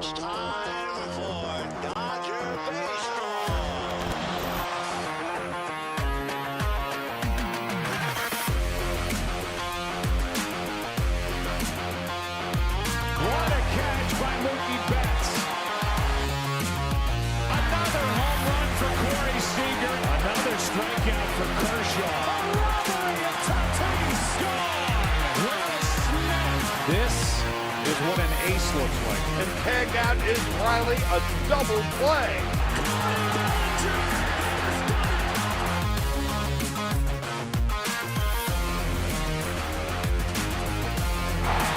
Time for Dodger Baseball. What a catch by Mookie Betts. Another home run for Corey Seager. Another strikeout for Kershaw. A robbery of Tatis. Gone. What a snap. This is what an ace looks like. And tag out is Riley, a double play.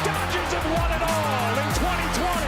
Dodgers have won it all in 2020.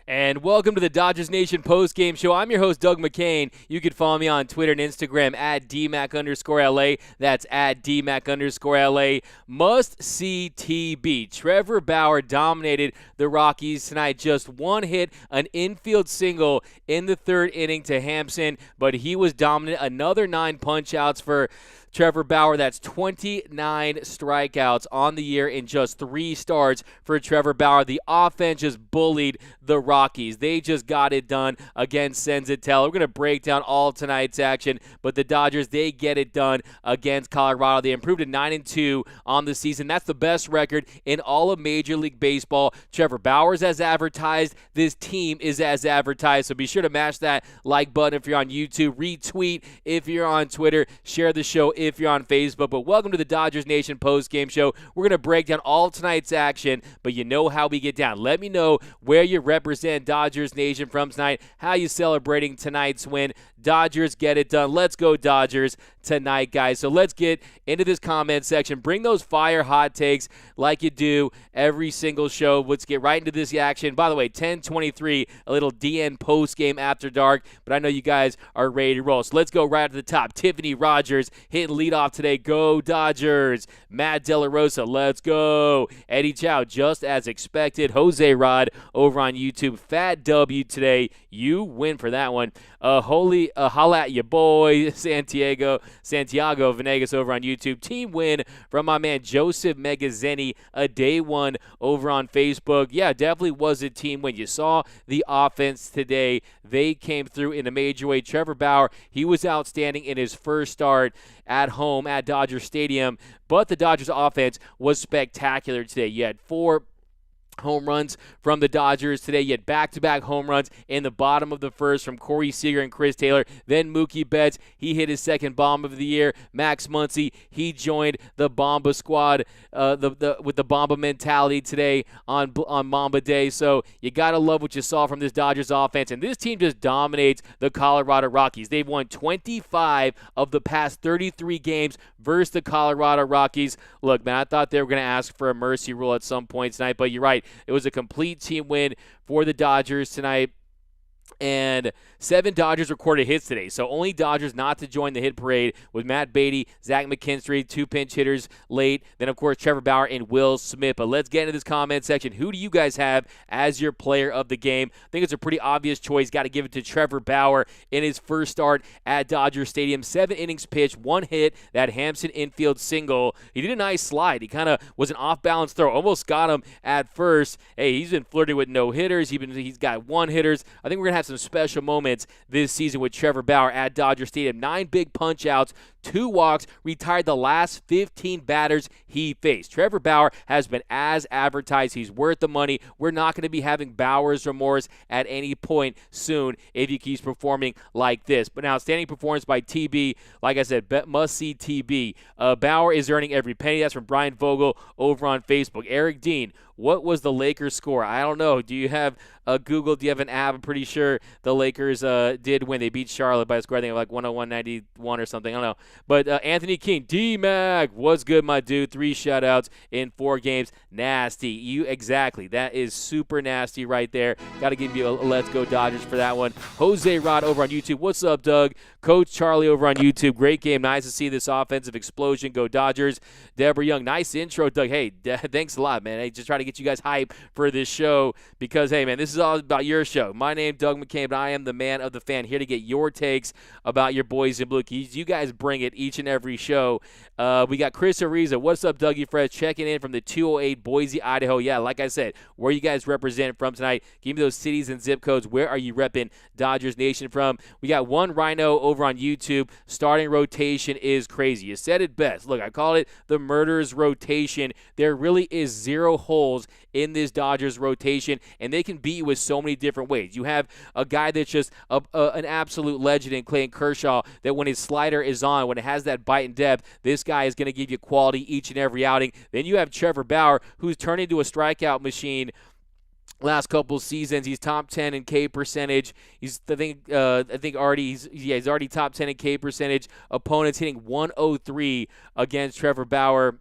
And welcome to the Dodgers Nation post-game show. I'm your host, Doug McCain. You can follow me on Twitter and Instagram at DMac_LA. That's at DMac_LA. Must-see TB. Trevor Bauer dominated the Rockies tonight. Just one hit, an infield single in the third inning to Hampson, but he was dominant. Another 9 punch-outs for Trevor Bauer. That's 29 strikeouts on the year in just 3 starts for Trevor Bauer. The offense just bullied the Rockies. They just got it done against Senzatel. We're going to break down all tonight's action, but the Dodgers, they get it done against Colorado. They improved to 9-2 on the season. That's the best record in all of Major League Baseball. Trevor Bauer's as advertised. This team is as advertised, so be sure to mash that like button if you're on YouTube. Retweet if you're on Twitter. Share the show if you're on Facebook. But welcome to the Dodgers Nation post-game show. We're going to break down all tonight's action, but you know how we get down. Let me know where you represent Dodgers Nation from tonight, how you celebrating tonight's win. Dodgers, get it done. Let's go Dodgers tonight, guys. So let's get into this comment section. Bring those fire hot takes like you do every single show. Let's get right into this action. By the way, 10:23, a little DN post-game after dark, but I know you guys are ready to roll. So let's go right to the top. Tiffany Rogers hitting leadoff today. Go Dodgers. Matt De La Rosa, let's go. Eddie Chow, just as expected. Jose Rod over on YouTube. Fat W today. You win for that one. Holla at your boy, Santiago Venegas over on YouTube. Team win from my man Joseph Megazzeni, a day one over on Facebook. Yeah, definitely was a team win. You saw the offense today. They came through in a major way. Trevor Bauer, he was outstanding in his first start at home at Dodger Stadium, but the Dodgers offense was spectacular today. You had 4 home runs from the Dodgers today. You had back-to-back home runs in the bottom of the first from Corey Seager and Chris Taylor. Then Mookie Betts, he hit his second bomb of the year. Max Muncy, he joined the Bomba squad with the Bomba mentality today on Mamba Day. So you got to love what you saw from this Dodgers offense. And this team just dominates the Colorado Rockies. They've won 25 of the past 33 games versus the Colorado Rockies. Look, man, I thought they were going to ask for a mercy rule at some point tonight, but you're right. It was a complete team win for the Dodgers tonight. And 7 Dodgers recorded hits today. So only Dodgers not to join the hit parade with Matt Beatty, Zach McKinstry, 2 pinch hitters late. Then, of course, Trevor Bauer and Will Smith. But let's get into this comment section. Who do you guys have as your player of the game? I think it's a pretty obvious choice. Got to give it to Trevor Bauer in his first start at Dodger Stadium. 7 innings pitched, 1 hit, that Hampson infield single. He did a nice slide. He kind of was an off-balance throw. Almost got him at first. Hey, he's been flirting with no hitters. He's got 1 hitters. I think we're going to have some special moments this season with Trevor Bauer at Dodger Stadium. 9 big punch-outs, 2 walks, retired the last 15 batters he faced. Trevor Bauer has been as advertised. He's worth the money. We're not going to be having Bauer's remorse at any point soon if he keeps performing like this. But now, outstanding performance by TB. Like I said, must-see TB. Bauer is earning every penny. That's from Brian Vogel over on Facebook. Eric Dean, what was the Lakers score? I don't know. Do you have Google? Do you have an app? I'm pretty sure the Lakers did win. They beat Charlotte by a score, I think, of like 101-91 or something. I don't know. But Anthony King, D-Mac, what's good, my dude? 3 shutouts in 4 games. Nasty. Exactly. That is super nasty right there. Got to give you a let's go Dodgers for that one. Jose Rod over on YouTube. What's up, Doug? Coach Charlie over on YouTube. Great game. Nice to see this offensive explosion. Go Dodgers. Deborah Young, nice intro, Doug. Hey, thanks a lot, man. Hey, just try to to get you guys hype for this show because, hey, man, this is all about your show. My name, Doug McCain, but I am the man of the fan, here to get your takes about your boys in blue. You guys bring it each and every show. We got Chris Ariza. What's up, Dougie Fresh? Checking in from the 208 Boise, Idaho. Yeah, like I said, where you guys represent from tonight. Give me those cities and zip codes. Where are you repping Dodgers Nation from? We got one Rhino over on YouTube. Starting rotation is crazy. You said it best. Look, I call it the murderer's rotation. There really is 0 holes in this Dodgers rotation, and they can beat you with so many different ways. You have a guy that's just an absolute legend in Clayton Kershaw, that when his slider is on, when it has that bite and depth, this guy is going to give you quality each and every outing. Then you have Trevor Bauer, who's turned into a strikeout machine. Last couple seasons, he's top 10 in K percentage. He's he's already top 10 in K percentage. Opponents hitting 103 against Trevor Bauer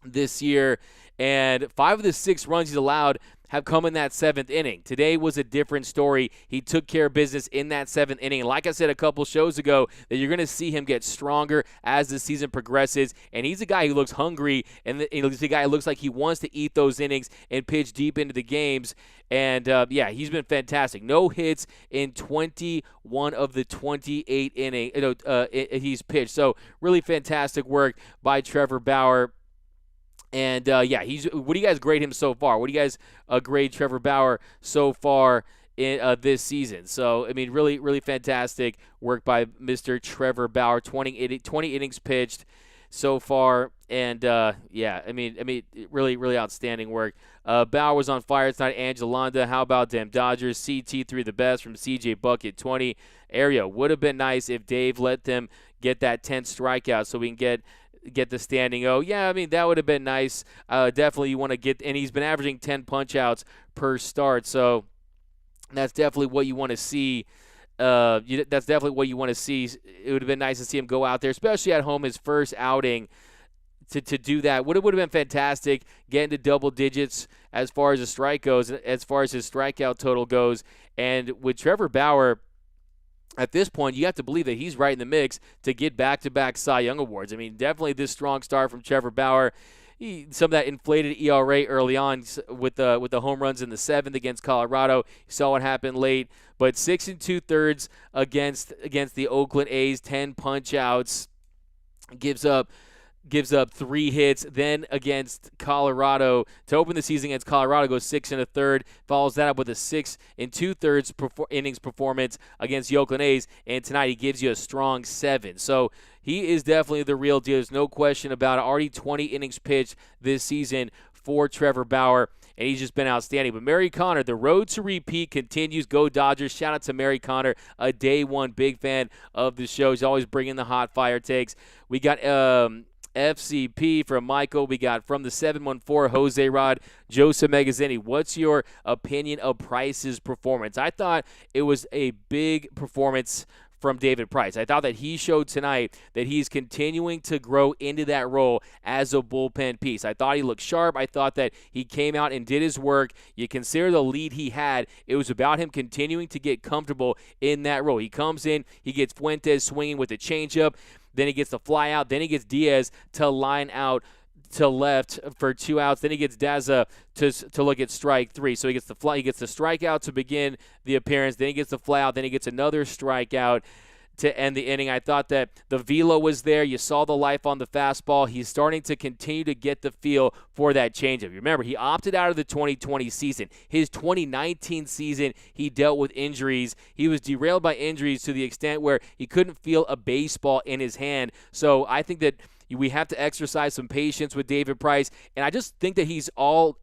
this year, and 5 of the 6 runs he's allowed have come in that 7th inning. Today was a different story. He took care of business in that 7th inning. And like I said a couple shows ago, that you're going to see him get stronger as the season progresses. And he's a guy who looks hungry, and he's a guy who looks like he wants to eat those innings and pitch deep into the games. And, he's been fantastic. No hits in 21 of the 28 innings he's pitched. So really fantastic work by Trevor Bauer. And, what do you guys grade him so far? What do you guys grade Trevor Bauer so far in this season? So, I mean, really, really fantastic work by Mr. Trevor Bauer. 20 innings pitched so far. And, really, really outstanding work. Bauer was on fire tonight. Angelonda, how about them Dodgers? CT3 the best from CJ Bucket 20. Ario, would have been nice if Dave let them get that 10th strikeout so we can get the standing O. Yeah, I mean, that would have been nice. Definitely you want to get – and he's been averaging 10 punch-outs per start, so that's definitely what you want to see. That's definitely what you want to see. It would have been nice to see him go out there, especially at home, his first outing, to do that. Would have been fantastic, getting to double digits as far as the strike goes, as far as his strikeout total goes. And with Trevor Bauer – at this point, you have to believe that he's right in the mix to get back-to-back Cy Young Awards. I mean, definitely this strong start from Trevor Bauer. Some of that inflated ERA early on with the home runs in the 7th against Colorado. You saw what happened late. But 6 2/3 against the Oakland A's, 10 punch-outs, gives up 3 hits. Then against Colorado, to open the season against Colorado, goes 6 1/3, follows that up with a 6 2/3 innings performance against the Oakland A's, and tonight he gives you a strong 7. So he is definitely the real deal. There's no question about it. Already 20 innings pitched this season for Trevor Bauer, and he's just been outstanding. But Mary Connor, the road to repeat continues. Go Dodgers. Shout out to Mary Connor, a day one big fan of the show. He's always bringing the hot fire takes. We got FCP from Michael. We got from the 714, Jose Rod, Joseph Magazzini. What's your opinion of Price's performance? I thought it was a big performance from David Price. I thought that he showed tonight that he's continuing to grow into that role as a bullpen piece. I thought he looked sharp. I thought that he came out and did his work. You consider the lead he had. It was about him continuing to get comfortable in that role. He comes in, he gets Fuentes swinging with the changeup, then he gets the fly out, then he gets Diaz to line out to left for 2 outs. Then he gets Daza to look at strike 3. So he gets the strikeout to begin the appearance. Then he gets the fly out. Then he gets another strikeout to end the inning. I thought that the velo was there. You saw the life on the fastball. He's starting to continue to get the feel for that changeup. Remember, he opted out of the 2020 season. His 2019 season, he dealt with injuries. He was derailed by injuries to the extent where he couldn't feel a baseball in his hand. So I think that we have to exercise some patience with David Price, and I just think that he's all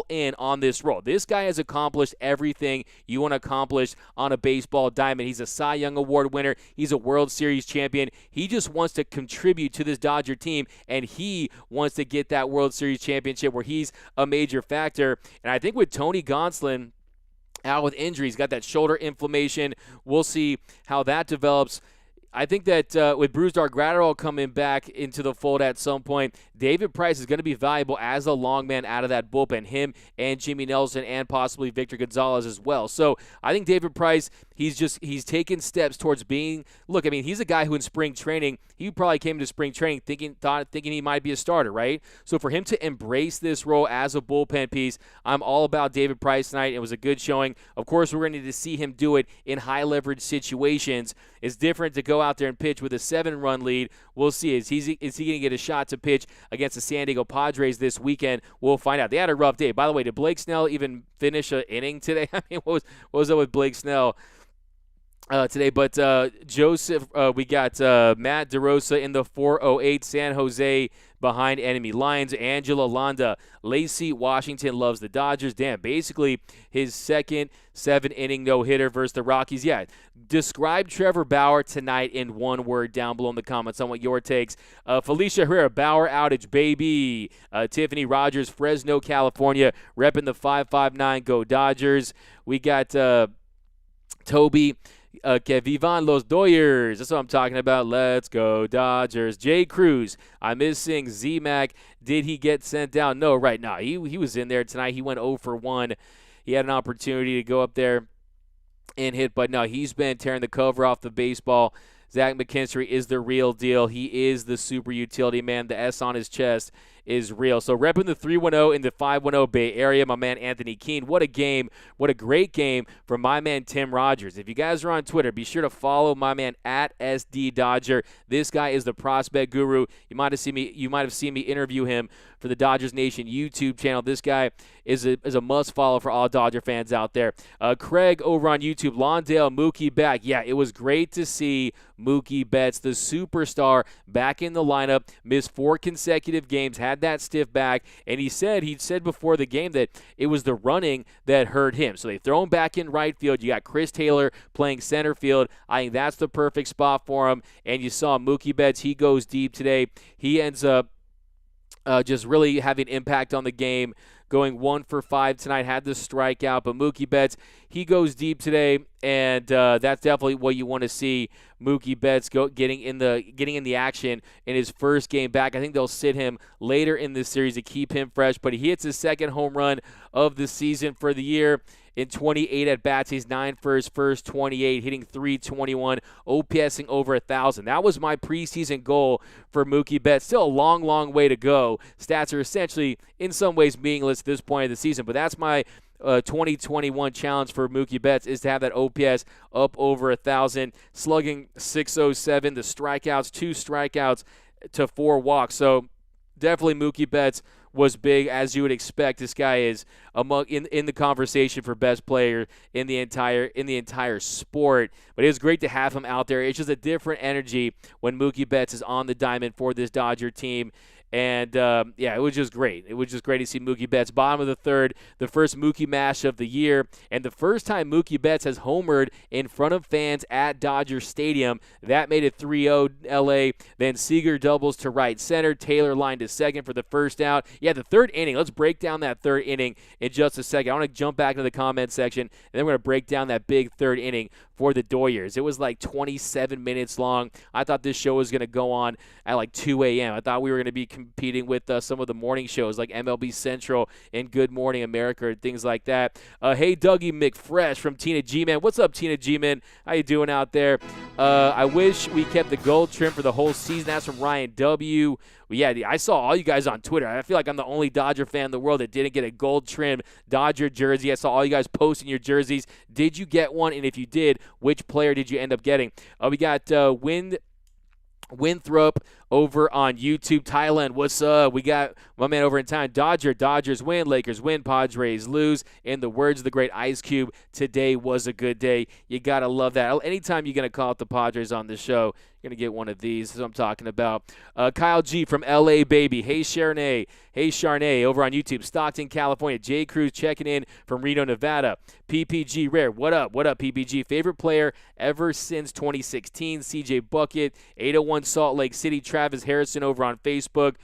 in on this role. This guy has accomplished everything you want to accomplish on a baseball diamond. He's a Cy Young Award winner. He's a World Series champion. He just wants to contribute to this Dodger team, and he wants to get that World Series championship where he's a major factor. And I think with Tony Gonsolin out with injuries, got that shoulder inflammation. We'll see how that develops. I think that with Brusdar Graterol coming back into the fold at some point, David Price is going to be valuable as a long man out of that bullpen, him and Jimmy Nelson and possibly Victor Gonzalez as well. So I think David Price, he's taken steps towards being – look, I mean, he's a guy who in spring training, he probably came to spring training thinking he might be a starter, right? So for him to embrace this role as a bullpen piece, I'm all about David Price tonight. It was a good showing. Of course, we're going to need to see him do it in high-leverage situations. It's different to go out there and pitch with a 7-run lead. We'll see. Is he going to get a shot to pitch against the San Diego Padres this weekend? We'll find out. They had a rough day. By the way, did Blake Snell even finish an inning today? I mean, what was up with Blake Snell today? But Joseph, we got Matt DeRosa in the 408, San Jose behind enemy lines. Angela Landa, Lacey Washington loves the Dodgers. Damn, basically his second 7-inning no-hitter versus the Rockies. Yeah, describe Trevor Bauer tonight in one word down below in the comments on what your takes. Felicia Herrera, Bauer outage, baby. Tiffany Rogers, Fresno, California, repping the 559, go Dodgers. We got Toby, que vivan los Doyers. That's what I'm talking about. Let's go Dodgers. Jay Cruz, I'm missing Z-Mac. Did he get sent down? No, right now. He was in there tonight. He went 0 for 1. He had an opportunity to go up there and hit, but no, he's been tearing the cover off the baseball. Zach McKinstry is the real deal. He is the super utility man. The S on his chest is real. So repping the 310 in the 510 Bay Area, my man Anthony Keene. What a game. What a great game from my man Tim Rogers. If you guys are on Twitter, be sure to follow my man at SD Dodger. This guy is the prospect guru. You might have seen me interview him for the Dodgers Nation YouTube channel. This guy is a must follow for all Dodger fans out there. Craig over on YouTube, Lawndale, Mookie back. Yeah, it was great to see Mookie Betts, the superstar, back in the lineup. Missed 4 consecutive games, had that stiff back, and he said before the game that it was the running that hurt him. So they throw him back in right field. You got Chris Taylor playing center field. I think that's the perfect spot for him. And you saw Mookie Betts, he goes deep today. He ends up just really having impact on the game, going 1 for 5 tonight, had the strikeout. But Mookie Betts, he goes deep today, and that's definitely what you want to see. Mookie Betts getting in the action in his first game back. I think they'll sit him later in this series to keep him fresh. But he hits his second home run of the season for the year. In 28 at-bats, he's 9 for his first 28, hitting .321, OPSing over 1,000. That was my preseason goal for Mookie Betts. Still a long, long way to go. Stats are essentially, in some ways, meaningless at this point of the season, but that's my 2021 challenge for Mookie Betts, is to have that OPS up over 1,000, slugging .607, the strikeouts, 2 strikeouts to 4 walks. So definitely Mookie Betts was big, as you would expect. This guy is in the conversation for best player in the entire sport. But it was great to have him out there. It's just a different energy when Mookie Betts is on the diamond for this Dodger team. And, it was just great. It was just great to see Mookie Betts. Bottom of the third, the first Mookie mash of the year, and the first time Mookie Betts has homered in front of fans at Dodger Stadium. That made it 3-0 L.A. Then Seager doubles to right center. Taylor lined to second for the first out. Yeah, the third inning. Let's break down that third inning in just a second. I want to jump back into the comment section, and then we're going to break down that big third inning for the Doyers. It was like 27 minutes long. I thought this show was going to go on at like 2 a.m. I thought we were going to be competing with some of the morning shows like MLB Central and Good Morning America and things like that. Hey, Dougie McFresh from Tina G-Man. What's up, Tina G-Man? How you doing out there? I wish we kept the gold trim for the whole season. That's from Ryan W. Well, yeah, I saw all you guys on Twitter. I feel like I'm the only Dodger fan in the world that didn't get a gold trim Dodger jersey. I saw all you guys posting your jerseys. Did you get one? And if you did, which player did you end up getting? We got Winthrop over on YouTube. Thailand, what's up? We got my man over in town. Dodgers win, Lakers win, Padres lose. In the words of the great Ice Cube, today was a good day. You got to love that. Anytime you're going to call out the Padres on the show, you're going to get one of these. That's what I'm talking about. Kyle G from LA, baby. Hey, Charnay over on YouTube. Stockton, California. Jay Cruz checking in from Reno, Nevada. PPG Rare, what up, PPG? Favorite player ever since 2016, CJ Bucket. 801 Salt Lake City. Travis Harrison over on Facebook.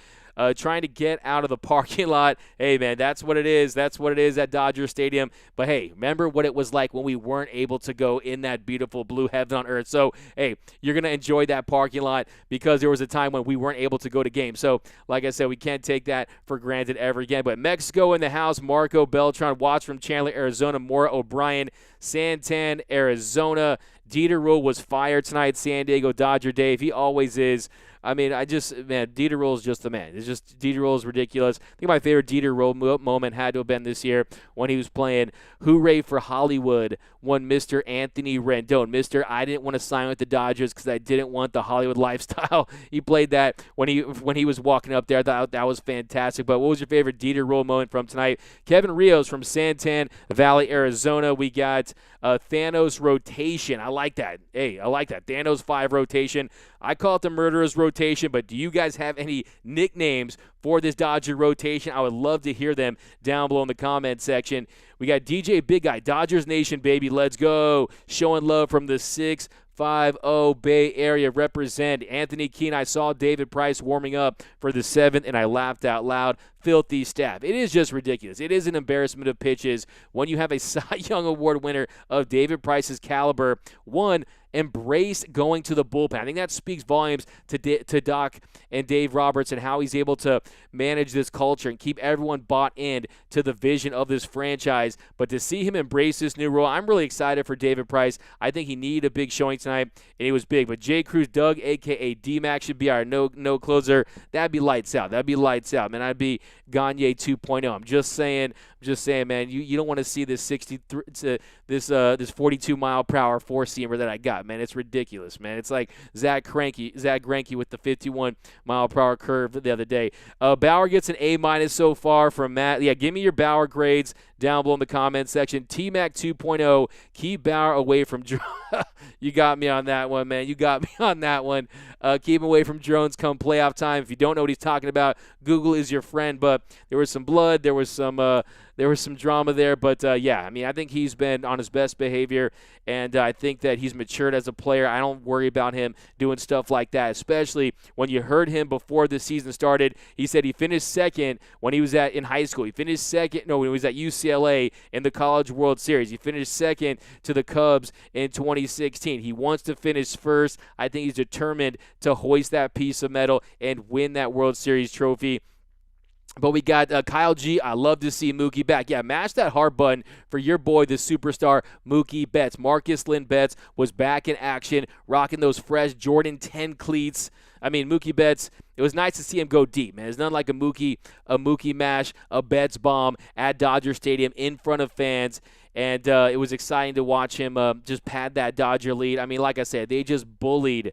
trying to get out of the parking lot. Hey, man, that's what it is. That's what it is at Dodger Stadium. But, hey, remember what it was like when we weren't able to go in that beautiful blue heaven on earth. So, hey, you're going to enjoy that parking lot because there was a time when we weren't able to go to games. So, like I said, we can't take that for granted ever again. But Mexico in the house, Marco Beltran, watch from Chandler, Arizona, Maura O'Brien, Santan, Arizona. Dieter Rule was fired tonight, San Diego Dodger Dave. He always is. I mean, Dieter Rule is just the man. It's just, Dieter Rule is ridiculous. I think my favorite Dieter Rule moment had to have been this year when he was playing Hooray for Hollywood, when Mr. Anthony Rendon, Mr. I didn't want to sign with the Dodgers because I didn't want the Hollywood lifestyle. He played that when he was walking up there. I thought that was fantastic. But what was your favorite Dieter Rule moment from tonight? Kevin Rios from Santan Valley, Arizona. We got Thanos rotation. I like that. Hey, I like that. Thanos 5 rotation. I call it the murderer's rotation, but do you guys have any nicknames for this Dodger rotation? I would love to hear them down below in the comment section. We got DJ Big Guy, Dodgers Nation, baby. Let's go. Showing love from the 650 Bay Area represent. Anthony Keene, I saw David Price warming up for the 7th, and I laughed out loud. Filthy staff. It is just ridiculous. It is an embarrassment of pitches when you have a Cy Young Award winner of David Price's caliber. One, embrace going to the bullpen. I think that speaks volumes to Doc and Dave Roberts and how he's able to manage this culture and keep everyone bought in to the vision of this franchise. But to see him embrace this new role, I'm really excited for David Price. I think he needed a big showing tonight, and he was big. But J. Cruz, Doug, a.k.a. D-Mac, should be our no closer. That'd be lights out. That'd be lights out, man. I'd be Gagne 2.0. I'm just saying, man. You don't want to see this 42 mile per hour 4-seamer that I got, man. It's ridiculous, man. It's like Zach Greinke with the 51 mile per hour curve the other day. Bauer gets an A- so far from Matt. Yeah, give me your Bauer grades down below in the comment section. T-Mac 2.0. Keep Bauer away from You got me on that one, man. You got me on that one. Keep him away from drones come playoff time. If you don't know what he's talking about, Google is your friend. But there was some blood. There was some drama there. But, yeah, I mean, I think he's been on his best behavior, and I think that he's matured as a player. I don't worry about him doing stuff like that, especially when you heard him before the season started. He said he finished second when he was in high school. He finished second, when he was at UCLA in the College World Series. He finished second to the Cubs in 2016. He wants to finish first. I think he's determined to hoist that piece of metal and win that World Series trophy. But we got Kyle G. I love to see Mookie back. Yeah, mash that heart button for your boy, the superstar Mookie Betts. Marcus Lynn Betts was back in action, rocking those fresh Jordan 10 cleats. I mean, Mookie Betts, it was nice to see him go deep, man. It's not like a Mookie mash, a Betts bomb at Dodger Stadium in front of fans. And it was exciting to watch him just pad that Dodger lead. I mean, like I said, they just bullied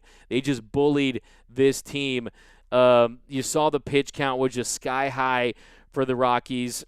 this team. You saw the pitch count was just sky high for the Rockies.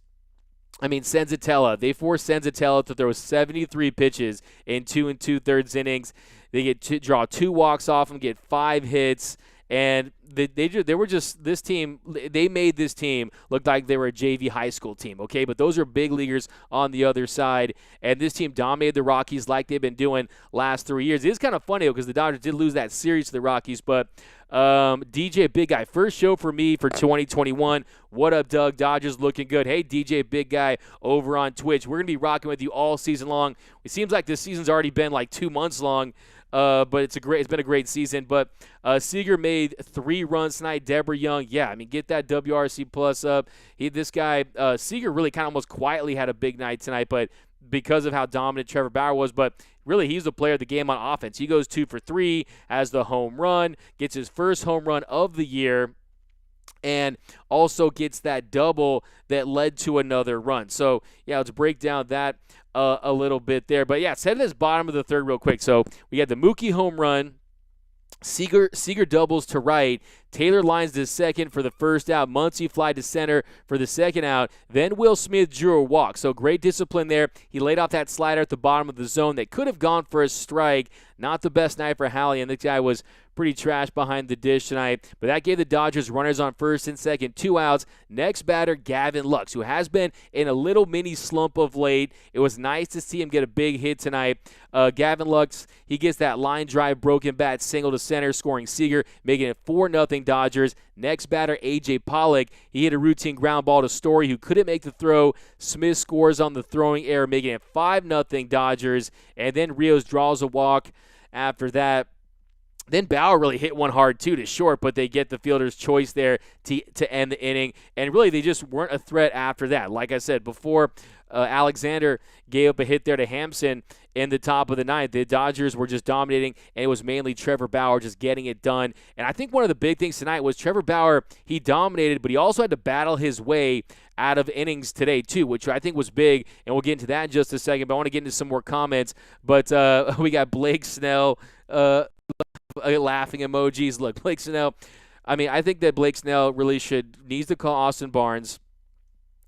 I mean, Senzatella, they forced Senzatella to throw 73 pitches in 2 2/3 innings. They get to draw 2 walks off him, get 5 hits, and they were just this team. They made this team look like they were a JV high school team, okay? But those are big leaguers on the other side, and this team dominated the Rockies like they've been doing last 3 years. It is kind of funny because the Dodgers did lose that series to the Rockies, but DJ Big Guy, first show for me for 2021. What up, Doug? Dodgers looking good. Hey, DJ Big Guy over on Twitch. We're going to be rocking with you all season long. It seems like this season's already been like 2 months long. But it's been a great season. But Seager made 3 runs tonight. Deborah Young, yeah, I mean, get that WRC plus up. Seager really kind of almost quietly had a big night tonight, but because of how dominant Trevor Bauer was. But really, he's the player of the game on offense. He goes 2 for 3, has the home run, gets his first home run of the year, and also gets that double that led to another run. So, yeah, let's break down that a little bit there. But, yeah, set this bottom of the third real quick. So, we had the Mookie home run. Seager doubles to right. Taylor lines to second for the first out. Muncy fly to center for the second out. Then Will Smith drew a walk. So great discipline there. He laid off that slider at the bottom of the zone that could have gone for a strike. Not the best night for Halley, and this guy was pretty trash behind the dish tonight. But that gave the Dodgers runners on first and second, 2 outs. Next batter, Gavin Lux, who has been in a little mini slump of late. It was nice to see him get a big hit tonight. Gavin Lux, he gets that line drive, broken bat, single to center, scoring Seager, making it 4-0 Dodgers. Next batter, A.J. Pollock. He hit a routine ground ball to Story, who couldn't make the throw. Smith scores on the throwing error, making it 5-0 Dodgers. And then Rios draws a walk after that. Then Bauer really hit one hard, too, to short, but they get the fielder's choice there to end the inning. And really, they just weren't a threat after that. Like I said before, Alexander gave up a hit there to Hampson in the top of the ninth. The Dodgers were just dominating, and it was mainly Trevor Bauer just getting it done. And I think one of the big things tonight was Trevor Bauer, he dominated, but he also had to battle his way out of innings today, too, which I think was big, and we'll get into that in just a second. But I want to get into some more comments. But we got Blake Snell laughing emojis. Look, Blake Snell, I mean, I think that Blake Snell really needs to call Austin Barnes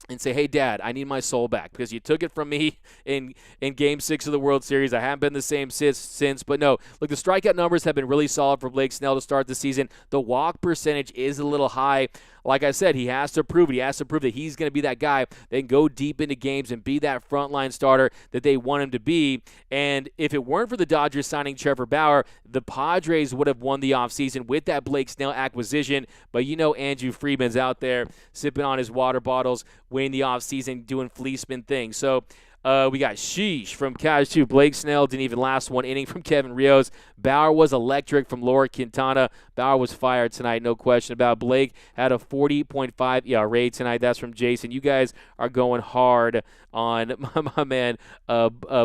and say, hey, Dad, I need my soul back because you took it from me in Game 6 of the World Series. I haven't been the same since. But, no, look, the strikeout numbers have been really solid for Blake Snell to start the season. The walk percentage is a little high. Like I said, he has to prove it. He has to prove that he's going to be that guy that can go deep into games and be that frontline starter that they want him to be. And if it weren't for the Dodgers signing Trevor Bauer, the Padres would have won the offseason with that Blake Snell acquisition. But you know Andrew Friedman's out there sipping on his water bottles, winning the offseason, doing Fleeceman things. So we got Sheesh from Cashew. Blake Snell didn't even last one inning from Kevin Rios. Bauer was electric from Laura Quintana. Bauer was fired tonight, no question about it. Blake had a 40.5 ERA tonight. That's from Jason. You guys are going hard on my man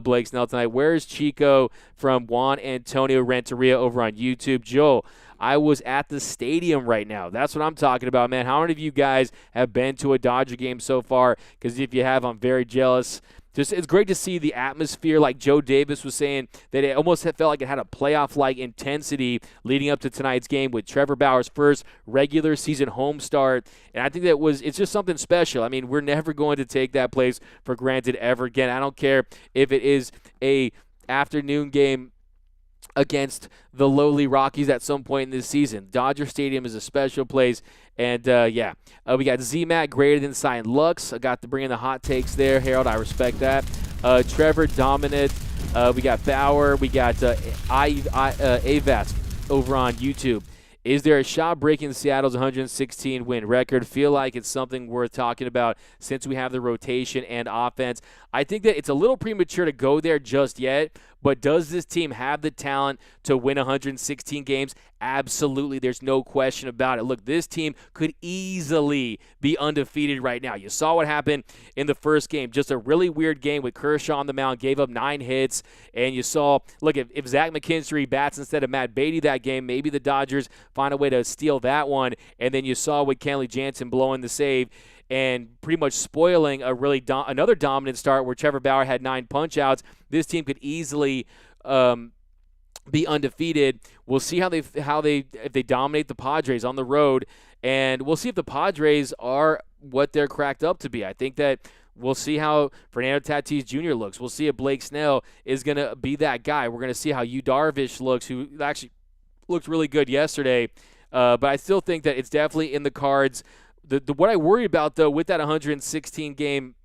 Blake Snell tonight. Where's Chico from Juan Antonio Renteria over on YouTube? Joel, I was at the stadium right now. That's what I'm talking about, man. How many of you guys have been to a Dodger game so far? Because if you have, I'm very jealous. It's great to see the atmosphere, like Joe Davis was saying, that it almost felt like it had a playoff-like intensity leading up to tonight's game with Trevor Bauer's first regular season home start. And I think it's just something special. I mean, we're never going to take that place for granted ever again. I don't care if it is a afternoon game against the lowly Rockies at some point in this season. Dodger Stadium is a special place. And, we got Z-Mac greater than Sign Lux. I got to bring in the hot takes there. Harold, I respect that. Trevor dominant. We got Bauer. We got Avast over on YouTube. Is there a shot breaking Seattle's 116 win record? Feel like it's something worth talking about since we have the rotation and offense. I think that it's a little premature to go there just yet, but does this team have the talent to win 116 games? Absolutely. There's no question about it. Look, this team could easily be undefeated right now. You saw what happened in the first game. Just a really weird game with Kershaw on the mound, gave up 9 hits. And you saw, look, if Zach McKinstry bats instead of Matt Beatty that game, maybe the Dodgers find a way to steal that one. And then you saw with Kenley Jansen blowing the save and pretty much spoiling a really another dominant start where Trevor Bauer had 9 punch-outs. This team could easily be undefeated. We'll see if they dominate the Padres on the road, and we'll see if the Padres are what they're cracked up to be. I think that we'll see how Fernando Tatis Jr. looks. We'll see if Blake Snell is going to be that guy. We're going to see how Yu Darvish looks, who actually looked really good yesterday. But I still think that it's definitely in the cards. What I worry about, though, with that 116 game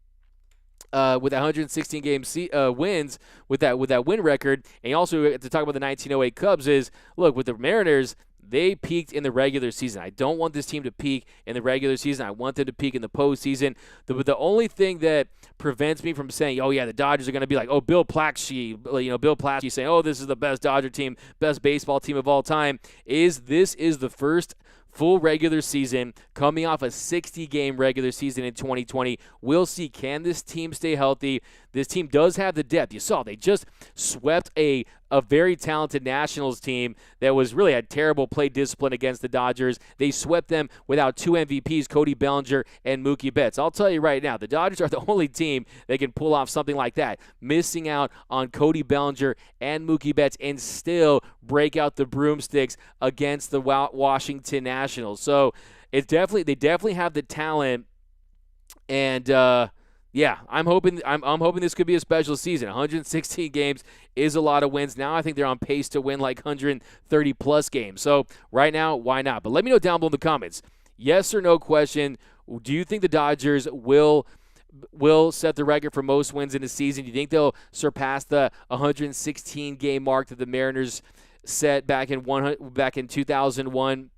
wins, with that win record, and you also have to talk about the 1908 Cubs, is, look, with the Mariners, they peaked in the regular season. I don't want this team to peak in the regular season. I want them to peak in the postseason. The only thing that prevents me from saying, oh, yeah, the Dodgers are going to be like, oh, Bill Plaschke saying, oh, this is the best Dodger team, best baseball team of all time, is this is the first full regular season coming off a 60-game regular season in 2020. We'll see, can this team stay healthy? This team does have the depth. You saw they just swept a very talented Nationals team that really had terrible play discipline against the Dodgers. They swept them without 2 MVPs, Cody Bellinger and Mookie Betts. I'll tell you right now, the Dodgers are the only team that can pull off something like that, missing out on Cody Bellinger and Mookie Betts and still break out the broomsticks against the Washington Nationals. So they definitely have the talent, and Yeah, I'm hoping this could be a special season. 116 games is a lot of wins. Now I think they're on pace to win like 130 plus games. So right now, why not? But let me know down below in the comments. Yes or no question. Do you think the Dodgers will set the record for most wins in a season? Do you think they'll surpass the 116 game mark that the Mariners set back in 2001?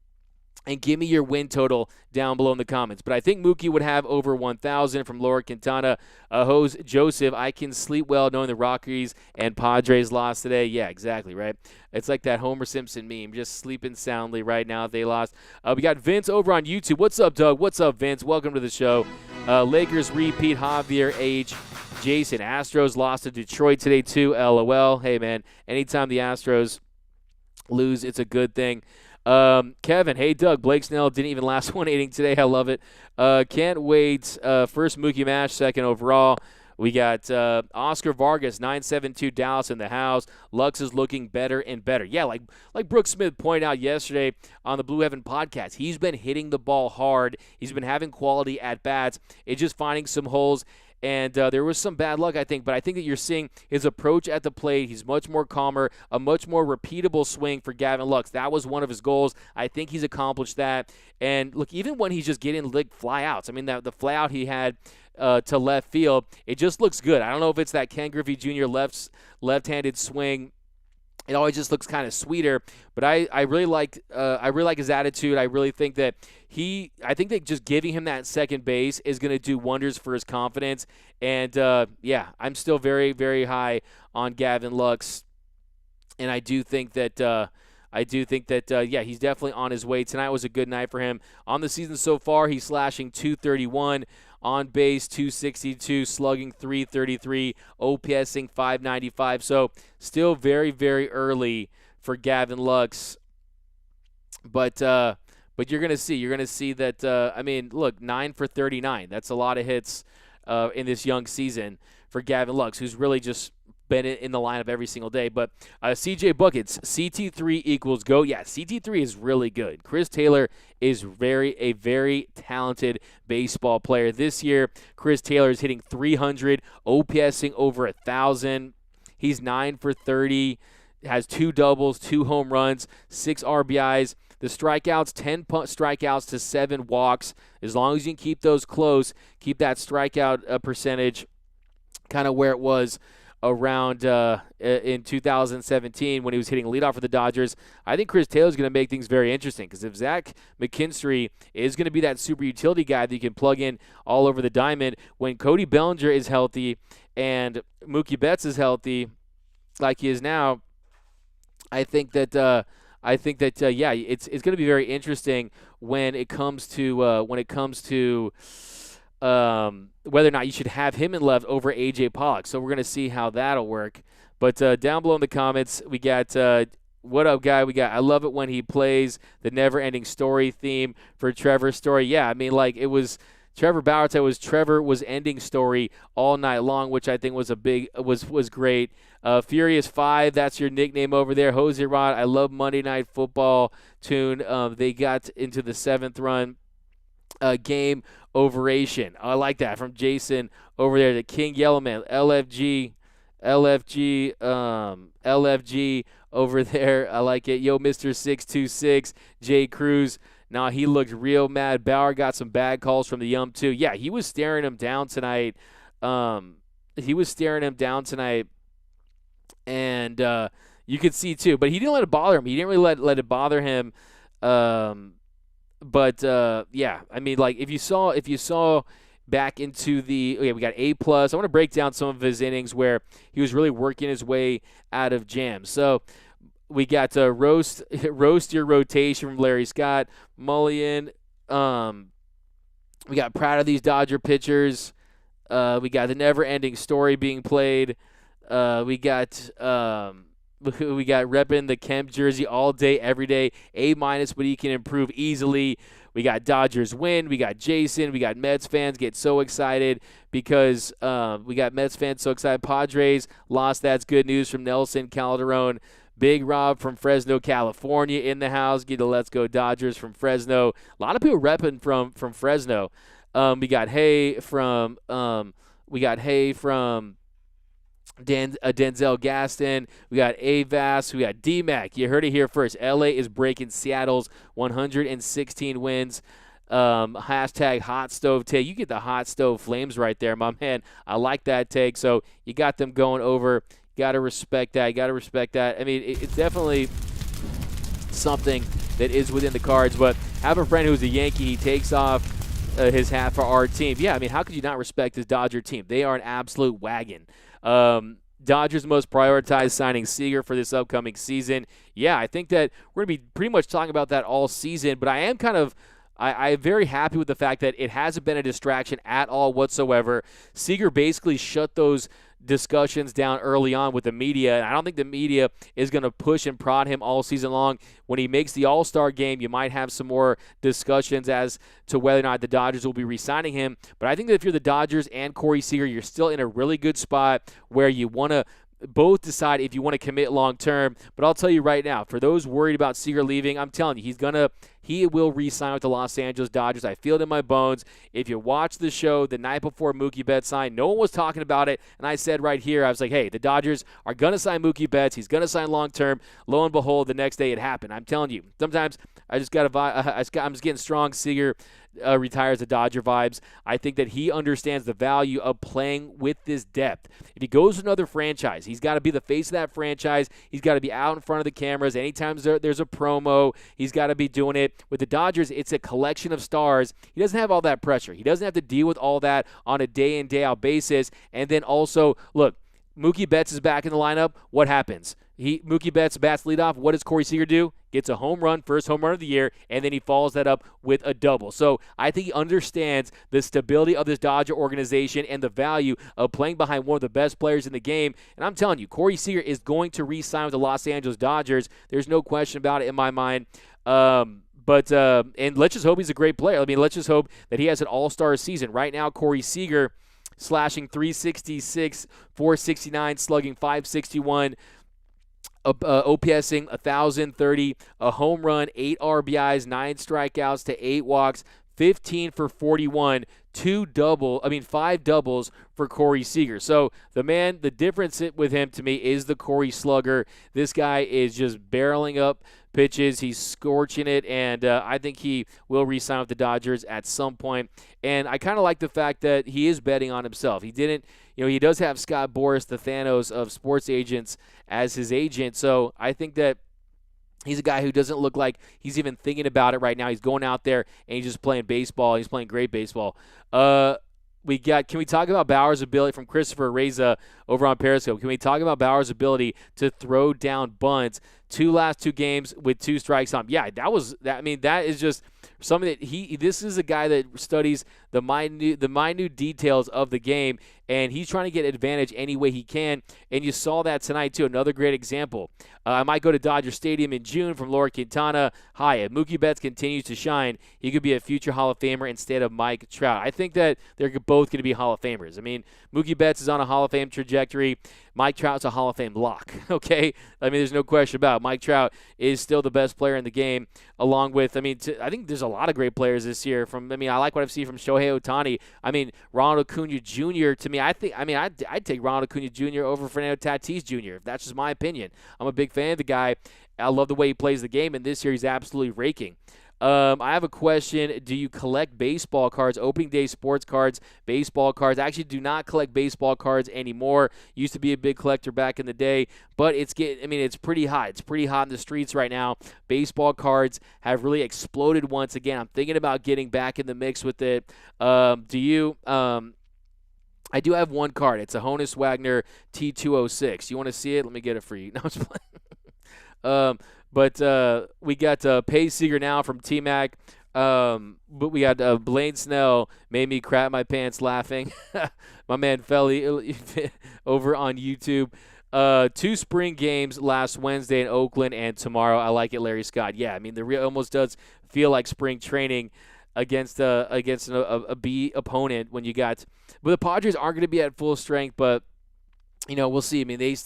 And give me your win total down below in the comments. But I think Mookie would have over 1,000 from Laura Quintana. Hose Joseph, I can sleep well knowing the Rockies and Padres lost today. Yeah, exactly, right? It's like that Homer Simpson meme, just sleeping soundly right now if they lost. We got Vince over on YouTube. What's up, Doug? What's up, Vince? Welcome to the show. Lakers repeat, Javier H. Jason, Astros lost to Detroit today too, LOL. Hey, man, anytime the Astros lose, it's a good thing. Kevin, hey Doug, Blake Snell didn't even last one inning today. I love it. Can't wait. First Mookie Mash, second overall. We got Oscar Vargas, 972 Dallas in the house. Lux is looking better and better. Yeah, like Brooks Smith pointed out yesterday on the Blue Heaven podcast, he's been hitting the ball hard. He's been having quality at bats. It's just finding some holes. And there was some bad luck, I think, but I think that you're seeing his approach at the plate. He's much more calmer, a much more repeatable swing for Gavin Lux. That was one of his goals. I think he's accomplished that. And, look, even when he's just getting fly-outs, I mean, the fly-out he had to left field, it just looks good. I don't know if it's that Ken Griffey Jr. left-handed swing. It always just looks kind of sweeter, but I really like his attitude. I really think that just giving him that second base is going to do wonders for his confidence. And I'm still very, very high on Gavin Lux, and I do think that he's definitely on his way. Tonight was a good night for him. On the season so far, he's slashing .231. On base, 262, slugging 333, OPSing 595. So still very, very early for Gavin Lux. But you're going to see that, look, 9 for 39. That's a lot of hits in this young season for Gavin Lux, who's really just been in the lineup every single day. But CJ Buckets, CT3 equals go. Yeah, CT3 is really good. Chris Taylor is a very talented baseball player. This year, Chris Taylor is hitting 300, OPSing over 1,000. He's 9 for 30, has 2 doubles, 2 home runs, 6 RBIs. The strikeouts, 10 strikeouts to 7 walks. As long as you can keep those close, keep that strikeout percentage kind of where it was around in 2017 when he was hitting leadoff for the Dodgers. I think Chris Taylor is going to make things very interesting because if Zach McKinstry is going to be that super utility guy that you can plug in all over the diamond, when Cody Bellinger is healthy and Mookie Betts is healthy like he is now, I think that it's going to be very interesting when it comes to whether or not you should have him in left over A.J. Pollock. So we're going to see how that'll work. But down below in the comments, we got what up, guy? We got I love it when he plays the never-ending story theme for Trevor's story. Yeah, I mean, like it was Trevor Bauer. Trevor was ending story all night long, which I think was was great. Furious 5, that's your nickname over there. Jose Rod, I love Monday Night Football tune. They got into the 7th run. Game overation. I like that from Jason over there. The King Yellowman, LFG over there. I like it. Yo, Mr. 626, Jay Cruz. Now he looked real mad. Bauer got some bad calls from the Yum too. Yeah, he was staring him down tonight. And you could see too. But he didn't let it bother him. He didn't really let it bother him. But I mean, like if you saw back into we got A+. I want to break down some of his innings where he was really working his way out of jams. So we got roast your rotation from Larry Scott, Mullion. We got proud of these Dodger pitchers. We got the never-ending story being played. We got repping the Kemp jersey all day, every day. A-, but he can improve easily. We got Dodgers win. We got Jason. We got Mets fans get so excited because we got Mets fans so excited. Padres lost. That's good news from Nelson Calderon. Big Rob from Fresno, California in the house. Get a Let's Go Dodgers from Fresno. A lot of people repping from Fresno. We got Hay from We got Hay from Denzel Gaston. We got Avas. We got D-Mac. You heard it here first. LA is breaking Seattle's 116 wins. Hashtag hot stove take. You get the hot stove flames right there, my man. I like that take. So you got them going over. Got to respect that. I mean, it's definitely something that is within the cards. But have a friend who's a Yankee. He takes off his hat for our team. Yeah, I mean, how could you not respect this Dodger team? They are an absolute wagon. Dodgers most prioritized signing Seager for this upcoming season. Yeah, I think that we're going to be pretty much talking about that all season. But I am I'm very happy with the fact that it hasn't been a distraction at all whatsoever. Seager basically shut those discussions down early on with the media, and I don't think the media is going to push and prod him all season long. When he makes the All-Star game, you might have some more discussions as to whether or not the Dodgers will be re-signing him. But I think that if you're the Dodgers and Corey Seager, you're still in a really good spot where you want to both decide if you want to commit long-term. But I'll tell you right now, for those worried about Seager leaving, I'm telling you, he will re-sign with the Los Angeles Dodgers. I feel it in my bones. If you watch the show the night before Mookie Betts signed, no one was talking about it, and I said right here, I was like, hey, the Dodgers are going to sign Mookie Betts. He's going to sign long-term. Lo and behold, the next day it happened. I'm telling you, sometimes I'm just getting strong Seager retires the Dodger vibes. I think that he understands the value of playing with this depth. If he goes to another franchise, he's got to be the face of that franchise. He's got to be out in front of the cameras. Anytime there's a promo, he's got to be doing it. With the Dodgers, it's a collection of stars. He doesn't have all that pressure. He doesn't have to deal with all that on a day-in, day-out basis. And then also, look, Mookie Betts is back in the lineup. What happens? Mookie Betts bats leadoff. What does Corey Seager do? Gets a home run, first home run of the year, and then he follows that up with a double. So I think he understands the stability of this Dodger organization and the value of playing behind one of the best players in the game. And I'm telling you, Corey Seager is going to re-sign with the Los Angeles Dodgers. There's no question about it in my mind. But let's just hope he's a great player. I mean, let's just hope that he has an all-star season. Right now, Corey Seager slashing .366, .469, slugging .561, OPSing 1,030, a home run, 8 RBIs, 9 strikeouts to 8 walks, 15 for 41, 5 doubles for Corey Seager. So the difference with him to me is the Corey Slugger. This guy is just barreling up pitches. He's scorching it, and I think he will re-sign with the Dodgers at some point. And I kind of like the fact that he is betting on himself. He does have Scott Boras, the Thanos of sports agents, as his agent. So I think that he's a guy who doesn't look like he's even thinking about it right now. He's going out there and he's just playing baseball. He's playing great baseball. Can we talk about Bauer's ability from Christopher Reza over on Periscope? Can we talk about Bauer's ability to throw down bunts? Last two games with 2 strikes on him. Yeah, that is just something that this is a guy that studies the minute details of the game, and he's trying to get advantage any way he can. And you saw that tonight too. Another great example. I might go to Dodger Stadium in June from Laura Quintana. Hi, if Mookie Betts continues to shine, he could be a future Hall of Famer instead of Mike Trout. I think that they're both going to be Hall of Famers. I mean, Mookie Betts is on a Hall of Fame trajectory. Mike Trout's a Hall of Fame lock, okay? I mean, there's no question about it. Mike Trout is still the best player in the game, along with, I think there's a lot of great players this year. I like what I've seen from Shohei Ohtani. I mean, Ronald Acuna Jr., to me, I'd take Ronald Acuna Jr. over Fernando Tatis Jr., if that's just my opinion. I'm a big fan of the guy. I love the way he plays the game, and this year he's absolutely raking. I have a question. Do you collect baseball cards, opening day sports cards, baseball cards? I actually do not collect baseball cards anymore. Used to be a big collector back in the day, but it's pretty hot. It's pretty hot in the streets right now. Baseball cards have really exploded once again. I'm thinking about getting back in the mix with it. Do you? I do have one card. It's a Honus Wagner T206. You want to see it? Let me get it for you. No, I'm just playing. But we got Pay Seager now from T-Mac. But we got Blaine Snell made me crap my pants laughing. My man Felly over on YouTube. 2 spring games last Wednesday in Oakland and tomorrow. I like it, Larry Scott. Yeah, I mean, it almost does feel like spring training against a B opponent when you got. But the Padres aren't going to be at full strength, but we'll see. I mean,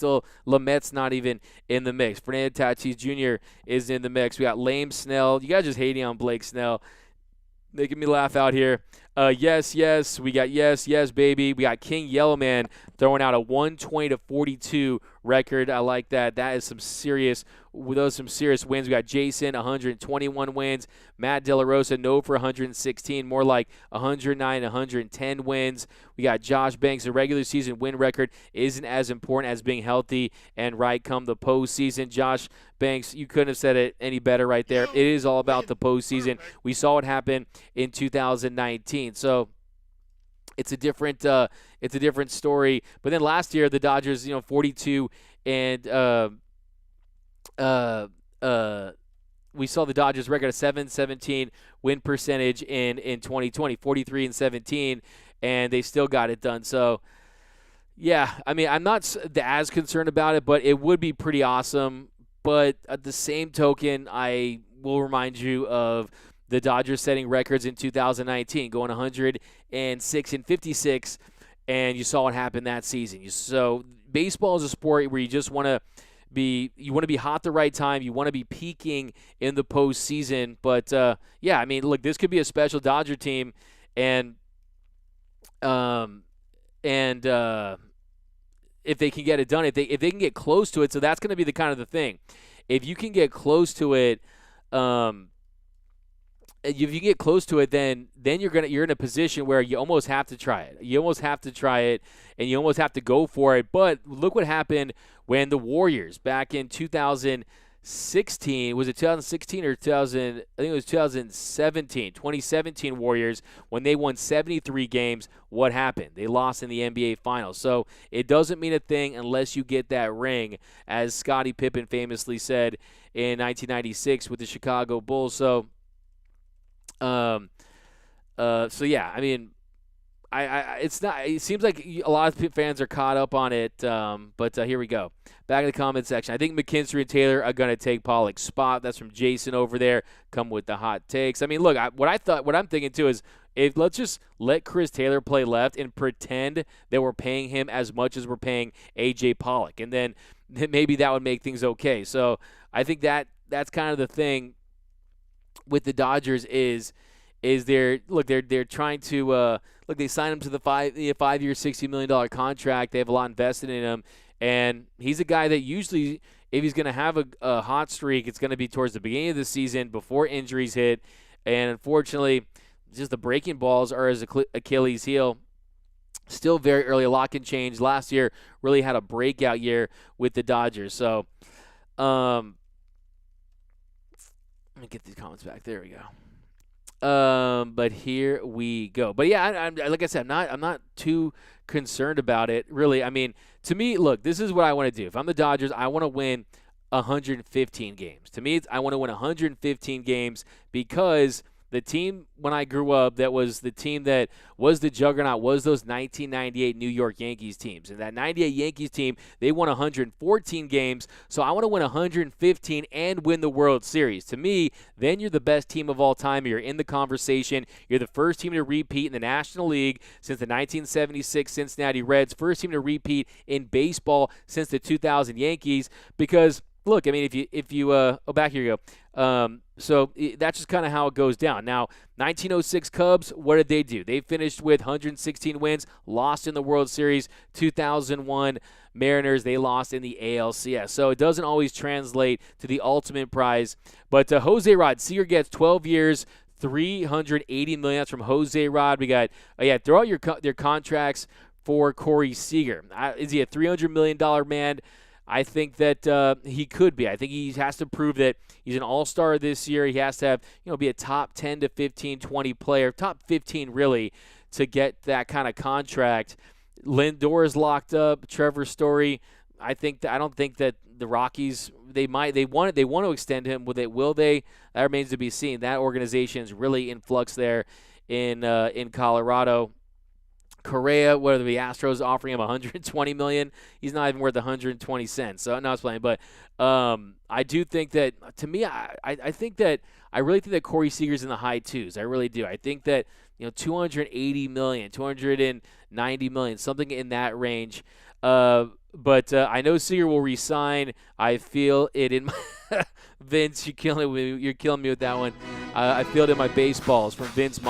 Lamet's not even in the mix. Fernando Tatis Jr. is in the mix. We got Lame Snell. You guys just hating on Blake Snell, making me laugh out here. Yes. We got yes, baby. We got King Yellowman throwing out a 120-42 record. I like that. That is some serious wins. We got Jason, 121 wins. Matt De La Rosa, no for 116, more like 109, 110 wins. We got Josh Banks. The regular season win record isn't as important as being healthy and right come the postseason. Josh Banks, you couldn't have said it any better right there. It is all about the postseason. We saw what happened in 2019. So it's a different story. But then last year the Dodgers, 42 and we saw the Dodgers record a 717 win percentage in 2020, 43 and 17, and they still got it done. So yeah, I mean, I'm not as concerned about it, but it would be pretty awesome. But at the same token, I will remind you of the Dodgers setting records in 2019, going 106 and 56, and you saw what happened that season. So baseball is a sport where you just want to be hot the right time. You want to be peaking in the postseason. But yeah, I mean, look, this could be a special Dodger team, and if they can get it done, if they can get close to it, so that's going to be the kind of the thing. If you can get close to it, if you get close to it, then you're in a position where you almost have to try it. You almost have to try it, and you almost have to go for it. But look what happened when the Warriors back in 2016, was it 2016 or 2000? I think it was 2017 Warriors, when they won 73 games. What happened? They lost in the NBA Finals. So it doesn't mean a thing unless you get that ring, as Scottie Pippen famously said in 1996 with the Chicago Bulls. So yeah, I mean, it's not. It seems like a lot of fans are caught up on it, but here we go. Back in the comment section, I think McKinstry and Taylor are going to take Pollock's spot. That's from Jason over there. Come with the hot takes. I mean, look, what I'm thinking too is, let's just let Chris Taylor play left and pretend that we're paying him as much as we're paying A.J. Pollock, and then maybe that would make things okay. So I think that's kind of the thing with the Dodgers is they're trying to they signed him to the 5-year, $60 million contract. They have a lot invested in him, and he's a guy that usually, if he's going to have a hot streak, it's going to be towards the beginning of the season before injuries hit. And unfortunately, just the breaking balls are his Achilles heel. Still very early. A lot can change. Last year really had a breakout year with the Dodgers. So let me get these comments back. There we go. But here we go. But yeah, I'm like I said, I'm not too concerned about it, really. I mean, to me, look, this is what I want to do. If I'm the Dodgers, I want to win 115 games. To me, I want to win 115 games because the team when I grew up that was the team that was the juggernaut was those 1998 New York Yankees teams. And that 98 Yankees team, they won 114 games. So I want to win 115 and win the World Series. To me, then you're the best team of all time. You're in the conversation. You're the first team to repeat in the National League since the 1976 Cincinnati Reds. First team to repeat in baseball since the 2000 Yankees. Because look, I mean, if you back here you go. So that's just kind of how it goes down. Now, 1906 Cubs, what did they do? They finished with 116 wins, lost in the World Series. 2001 Mariners, they lost in the ALCS. So it doesn't always translate to the ultimate prize. But Jose Rod, Seager gets 12 years, $380 million. That's from Jose Rod. We got, throw out their contracts for Corey Seager. Is he a $300 million man? I think that he could be. I think he has to prove that he's an all-star this year. He has to have, be a top 10 to 15, 20 player, top 15 really, to get that kind of contract. Lindor is locked up. Trevor Story. I don't think that the Rockies they want to extend him. Will they? That remains to be seen. That organization is really in flux there in Colorado. Correa, what are the Astros offering him $120 million? He's not even worth 120 cents. So no, I was playing, but I do think that to me, I really think that Corey Seager's in the high twos. I really do. I think that $280 million, $290 million, something in that range. But I know Seager will resign. I feel it in my Vince. You're killing me with that one. I feel it in my baseballs from Vince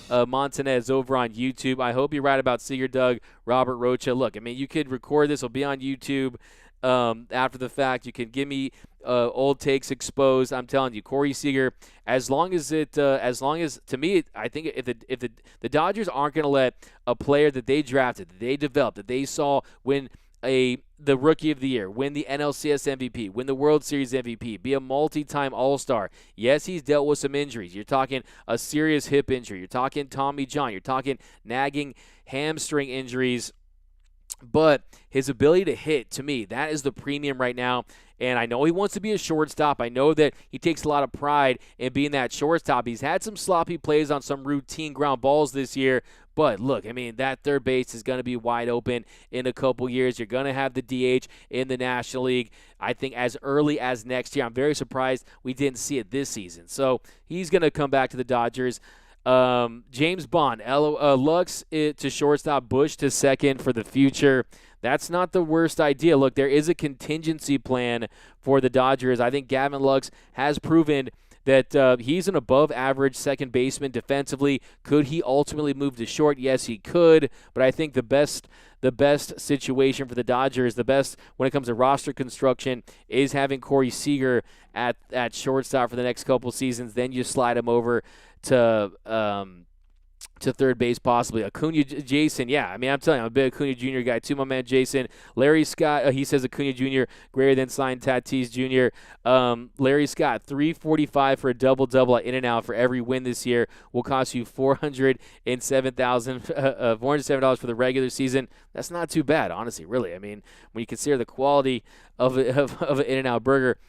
Montanez over on YouTube. I hope you're right about Seager, Doug, Robert Rocha. Look, I mean, you could record this. It'll be on YouTube after the fact. You can give me old takes exposed. I'm telling you, Corey Seager, as long as to me, I think if the Dodgers aren't going to let a player that they drafted, that they developed, that they saw win the Rookie of the Year, win the NLCS MVP, win the World Series MVP, be a multi-time All-Star. Yes, he's dealt with some injuries. You're talking a serious hip injury. You're talking Tommy John. You're talking nagging hamstring injuries. But his ability to hit, to me, that is the premium right now. And I know he wants to be a shortstop. I know that he takes a lot of pride in being that shortstop. He's had some sloppy plays on some routine ground balls this year. But look, I mean, that third base is going to be wide open in a couple years. You're going to have the DH in the National League, I think, as early as next year. I'm very surprised we didn't see it this season. So he's going to come back to the Dodgers. James Bond, Lux to shortstop, Bush to second for the future. That's not the worst idea. Look, there is a contingency plan for the Dodgers. I think Gavin Lux has proven that he's an above-average second baseman defensively. Could he ultimately move to short? Yes, he could. But I think the best situation for the Dodgers, the best when it comes to roster construction, is having Corey Seager at shortstop for the next couple seasons. Then you slide him over to third base possibly. Acuna, Jason, yeah. I mean, I'm telling you, I'm a big Acuna Jr. guy too, my man Jason. Larry Scott, he says Acuna Jr. greater than signed Tatis Jr. Larry Scott, $345 for a double-double at In-N-Out for every win this year will cost you $407 for the regular season. That's not too bad, honestly, really. I mean, when you consider the quality of an In-N-Out burger.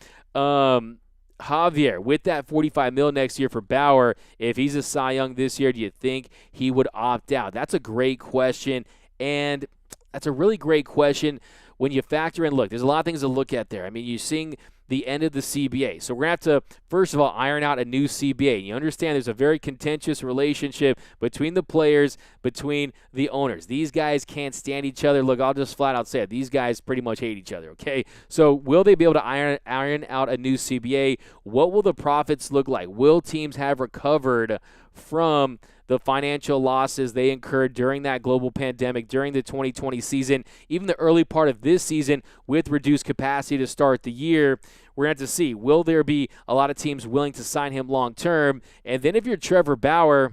Javier, with that $45 million next year for Bauer, if he's a Cy Young this year, do you think he would opt out? That's a great question, and that's a really great question when you factor in, look, there's a lot of things to look at there. I mean, you're seeing the end of the CBA. So we're going to have to, first of all, iron out a new CBA. And you understand there's a very contentious relationship between the players, between the owners. These guys can't stand each other. Look, I'll just flat out say it. These guys pretty much hate each other, okay? So will they be able to iron out a new CBA? What will the profits look like? Will teams have recovered from the financial losses they incurred during that global pandemic, during the 2020 season, even the early part of this season with reduced capacity to start the year? We're going to have to see. Will there be a lot of teams willing to sign him long term? And then if you're Trevor Bauer,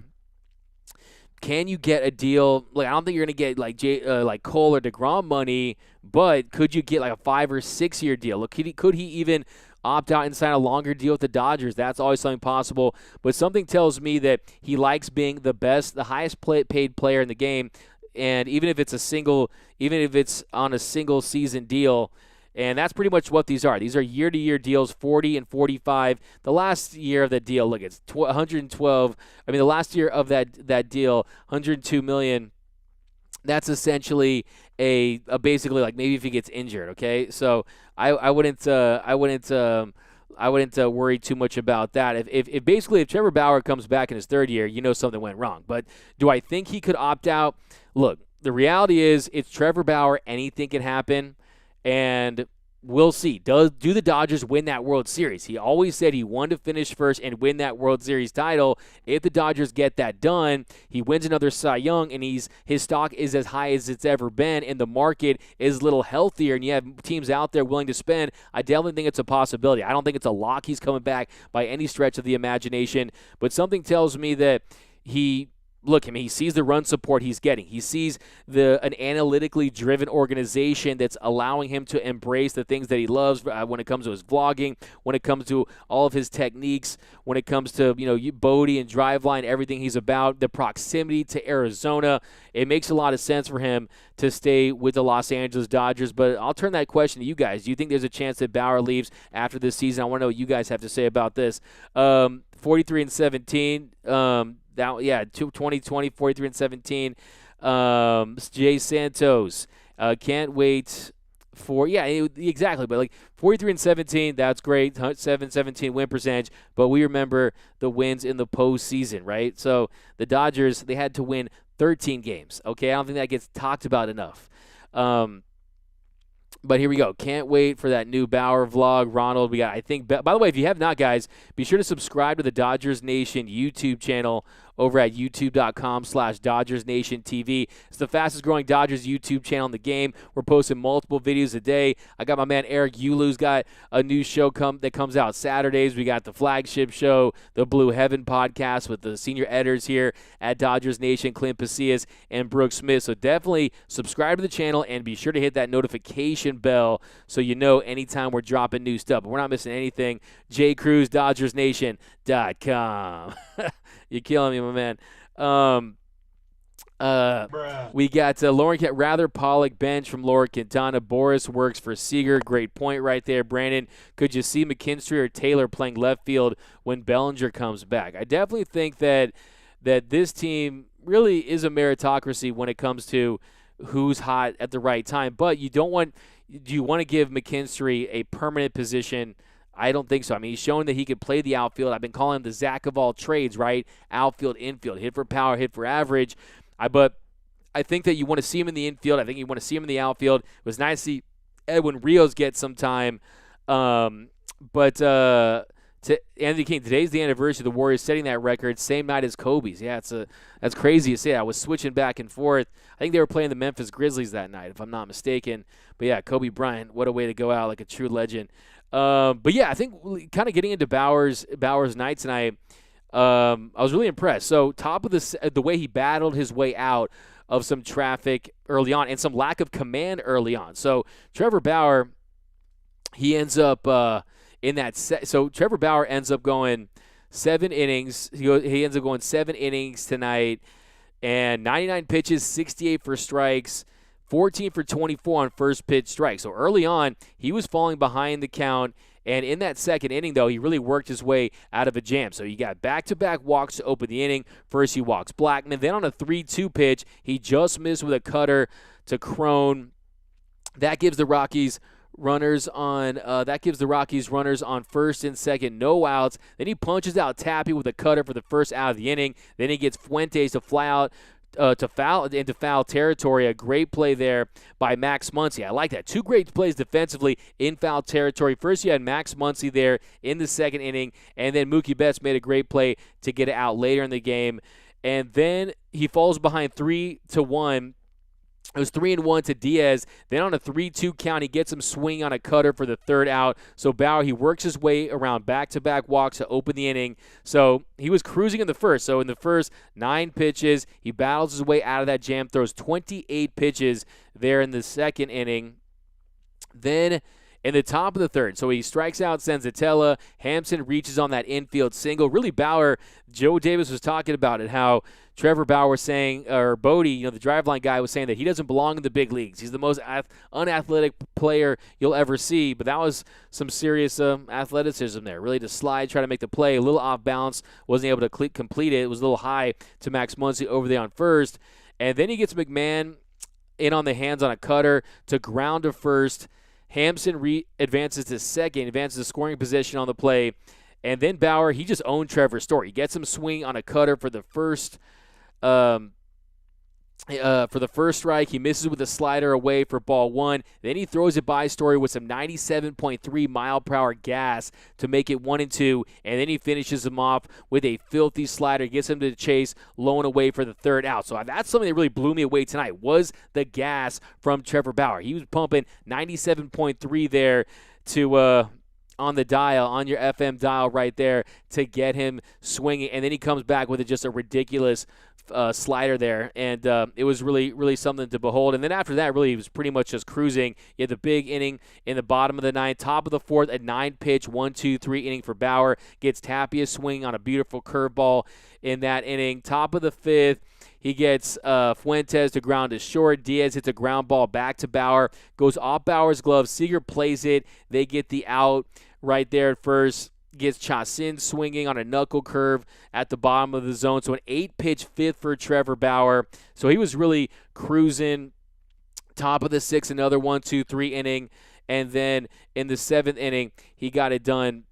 can you get a deal? Like, I don't think you're going to get like Cole or DeGrom money, but could you get like a 5 or 6 year deal? Look, could he even opt out and sign a longer deal with the Dodgers? That's always something possible. But something tells me that he likes being the highest paid player in the game. And even if it's on a single season deal, and that's pretty much what these are. These are year-to-year deals, 40 and 45. The last year of that deal, look, it's 112. I mean, the last year of that deal, $102 million. That's essentially a basically like maybe if he gets injured. Okay, so I wouldn't worry too much about that. If Trevor Bauer comes back in his third year, you know something went wrong. But do I think he could opt out? Look, the reality is it's Trevor Bauer. Anything can happen. And we'll see. Do the Dodgers win that World Series? He always said he wanted to finish first and win that World Series title. If the Dodgers get that done, he wins another Cy Young, and his stock is as high as it's ever been, and the market is a little healthier, and you have teams out there willing to spend. I definitely think it's a possibility. I don't think it's a lock he's coming back by any stretch of the imagination, but something tells me that he sees the run support he's getting. He sees an analytically driven organization that's allowing him to embrace the things that he loves when it comes to his vlogging, when it comes to all of his techniques, when it comes to Bodie and Driveline, everything he's about, the proximity to Arizona. It makes a lot of sense for him to stay with the Los Angeles Dodgers. But I'll turn that question to you guys. Do you think there's a chance that Bauer leaves after this season? I want to know what you guys have to say about this. 43-17. 2020, 43-17. Jay Santos, can't wait for exactly. But like 43-17, that's great. 7-17 win percentage. But we remember the wins in the postseason, right? So the Dodgers, they had to win 13 games. Okay, I don't think that gets talked about enough. But here we go. Can't wait for that new Bauer vlog. Ronald, by the way, if you have not, guys, be sure to subscribe to the Dodgers Nation YouTube channel over at youtube.com/DodgersNationTV. It's the fastest growing Dodgers YouTube channel in the game. We're posting multiple videos a day. I got my man Eric Yulu's got a new show that comes out Saturdays. We got the flagship show, the Blue Heaven podcast with the senior editors here at Dodgers Nation, Clint Pasillas and Brooke Smith. So definitely subscribe to the channel and be sure to hit that notification bell so you know anytime we're dropping new stuff. But we're not missing anything. J. Cruz, DodgersNation.com. You're killing me, my man. We got Lauren Rather Pollock bench from Laura Quintana. Boris works for Seager. Great point right there. Brandon, could you see McKinstry or Taylor playing left field when Bellinger comes back? I definitely think that this team really is a meritocracy when it comes to who's hot at the right time. But do you want to give McKinstry a permanent position? I don't think so. I mean, he's shown that he could play the outfield. I've been calling him the Zach of all trades, right? Outfield, infield, hit for power, hit for average. But I think that you want to see him in the infield. I think you want to see him in the outfield. It was nice to see Edwin Rios get some time. To Anthony King, today's the anniversary of the Warriors setting that record, same night as Kobe's. Yeah, that's crazy to say. I was switching back and forth. I think they were playing the Memphis Grizzlies that night, if I'm not mistaken. But yeah, Kobe Bryant, what a way to go out like a true legend. But yeah, I think kind of getting into Bauer's night tonight, I was really impressed. So top of the way he battled his way out of some traffic early on and some lack of command early on. So Trevor Bauer, he ends up in that set. So Trevor Bauer ends up going 7 innings. He ends up going 7 innings tonight and 99 pitches, 68 for strikes, 14 for 24 on first pitch strikes. So early on, he was falling behind the count. And in that second inning, though, he really worked his way out of a jam. So you got back-to-back walks to open the inning. First, he walks Blackman. Then on a 3-2 pitch, he just missed with a cutter to Crone. That gives the Rockies runners on first and second, no outs. Then he punches out Tappy with a cutter for the first out of the inning. Then he gets Fuentes to fly out into foul territory. A great play there by Max Muncy. I like that. 2 great plays defensively in foul territory. First, you had Max Muncy there in the second inning, and then Mookie Betts made a great play to get it out later in the game. And then he falls behind 3-1. It was 3-1 to Diaz. Then on a 3-2 count, he gets him swinging on a cutter for the third out. So Bauer, he works his way around back-to-back walks to open the inning. So he was cruising in the first. So in the first 9 pitches, he battles his way out of that jam, throws 28 pitches there in the second inning. Then in the top of the third, so he strikes out Senzatella. Hampson reaches on that infield single. Really, Bauer, Joe Davis was talking about it, how Trevor Bauer was saying, or Bodie, the driveline guy, was saying that he doesn't belong in the big leagues. He's the most unathletic player you'll ever see. But that was some serious athleticism there. Really to slide, try to make the play. A little off balance. Wasn't able to complete it. It was a little high to Max Muncy over there on first. And then he gets McMahon in on the hands on a cutter to ground to first. Hampson advances to second, advances to scoring position on the play. And then Bauer, he just owned Trevor's story. He gets him swing on a cutter for the first strike. He misses with a slider away for ball 1. Then he throws it by Story with some 97.3 mile-per-hour gas to make it 1-2. And then he finishes him off with a filthy slider, gets him to the chase, low and away for the third out. So that's something that really blew me away tonight, was the gas from Trevor Bauer. He was pumping 97.3 there to on the dial, on your FM dial right there, to get him swinging. And then he comes back with just a ridiculous slider there, and it was really, really something to behold. And then after that, really, he was pretty much just cruising. You had the big inning in the bottom of the 9th, top of the 4th, a 9-pitch 1-2-3 inning for Bauer. Gets Tapia swing on a beautiful curveball in that inning. Top of the 5th, he gets Fuentes to ground to short. Diaz hits a ground ball back to Bauer. Goes off Bauer's glove. Seager plays it. They get the out right there at first. Gets Chasin swinging on a knuckle curve at the bottom of the zone. So an 8-pitch 5th for Trevor Bauer. So he was really cruising. Top of the 6th, another 1-2-3 inning. And then in the 7th inning, he got it done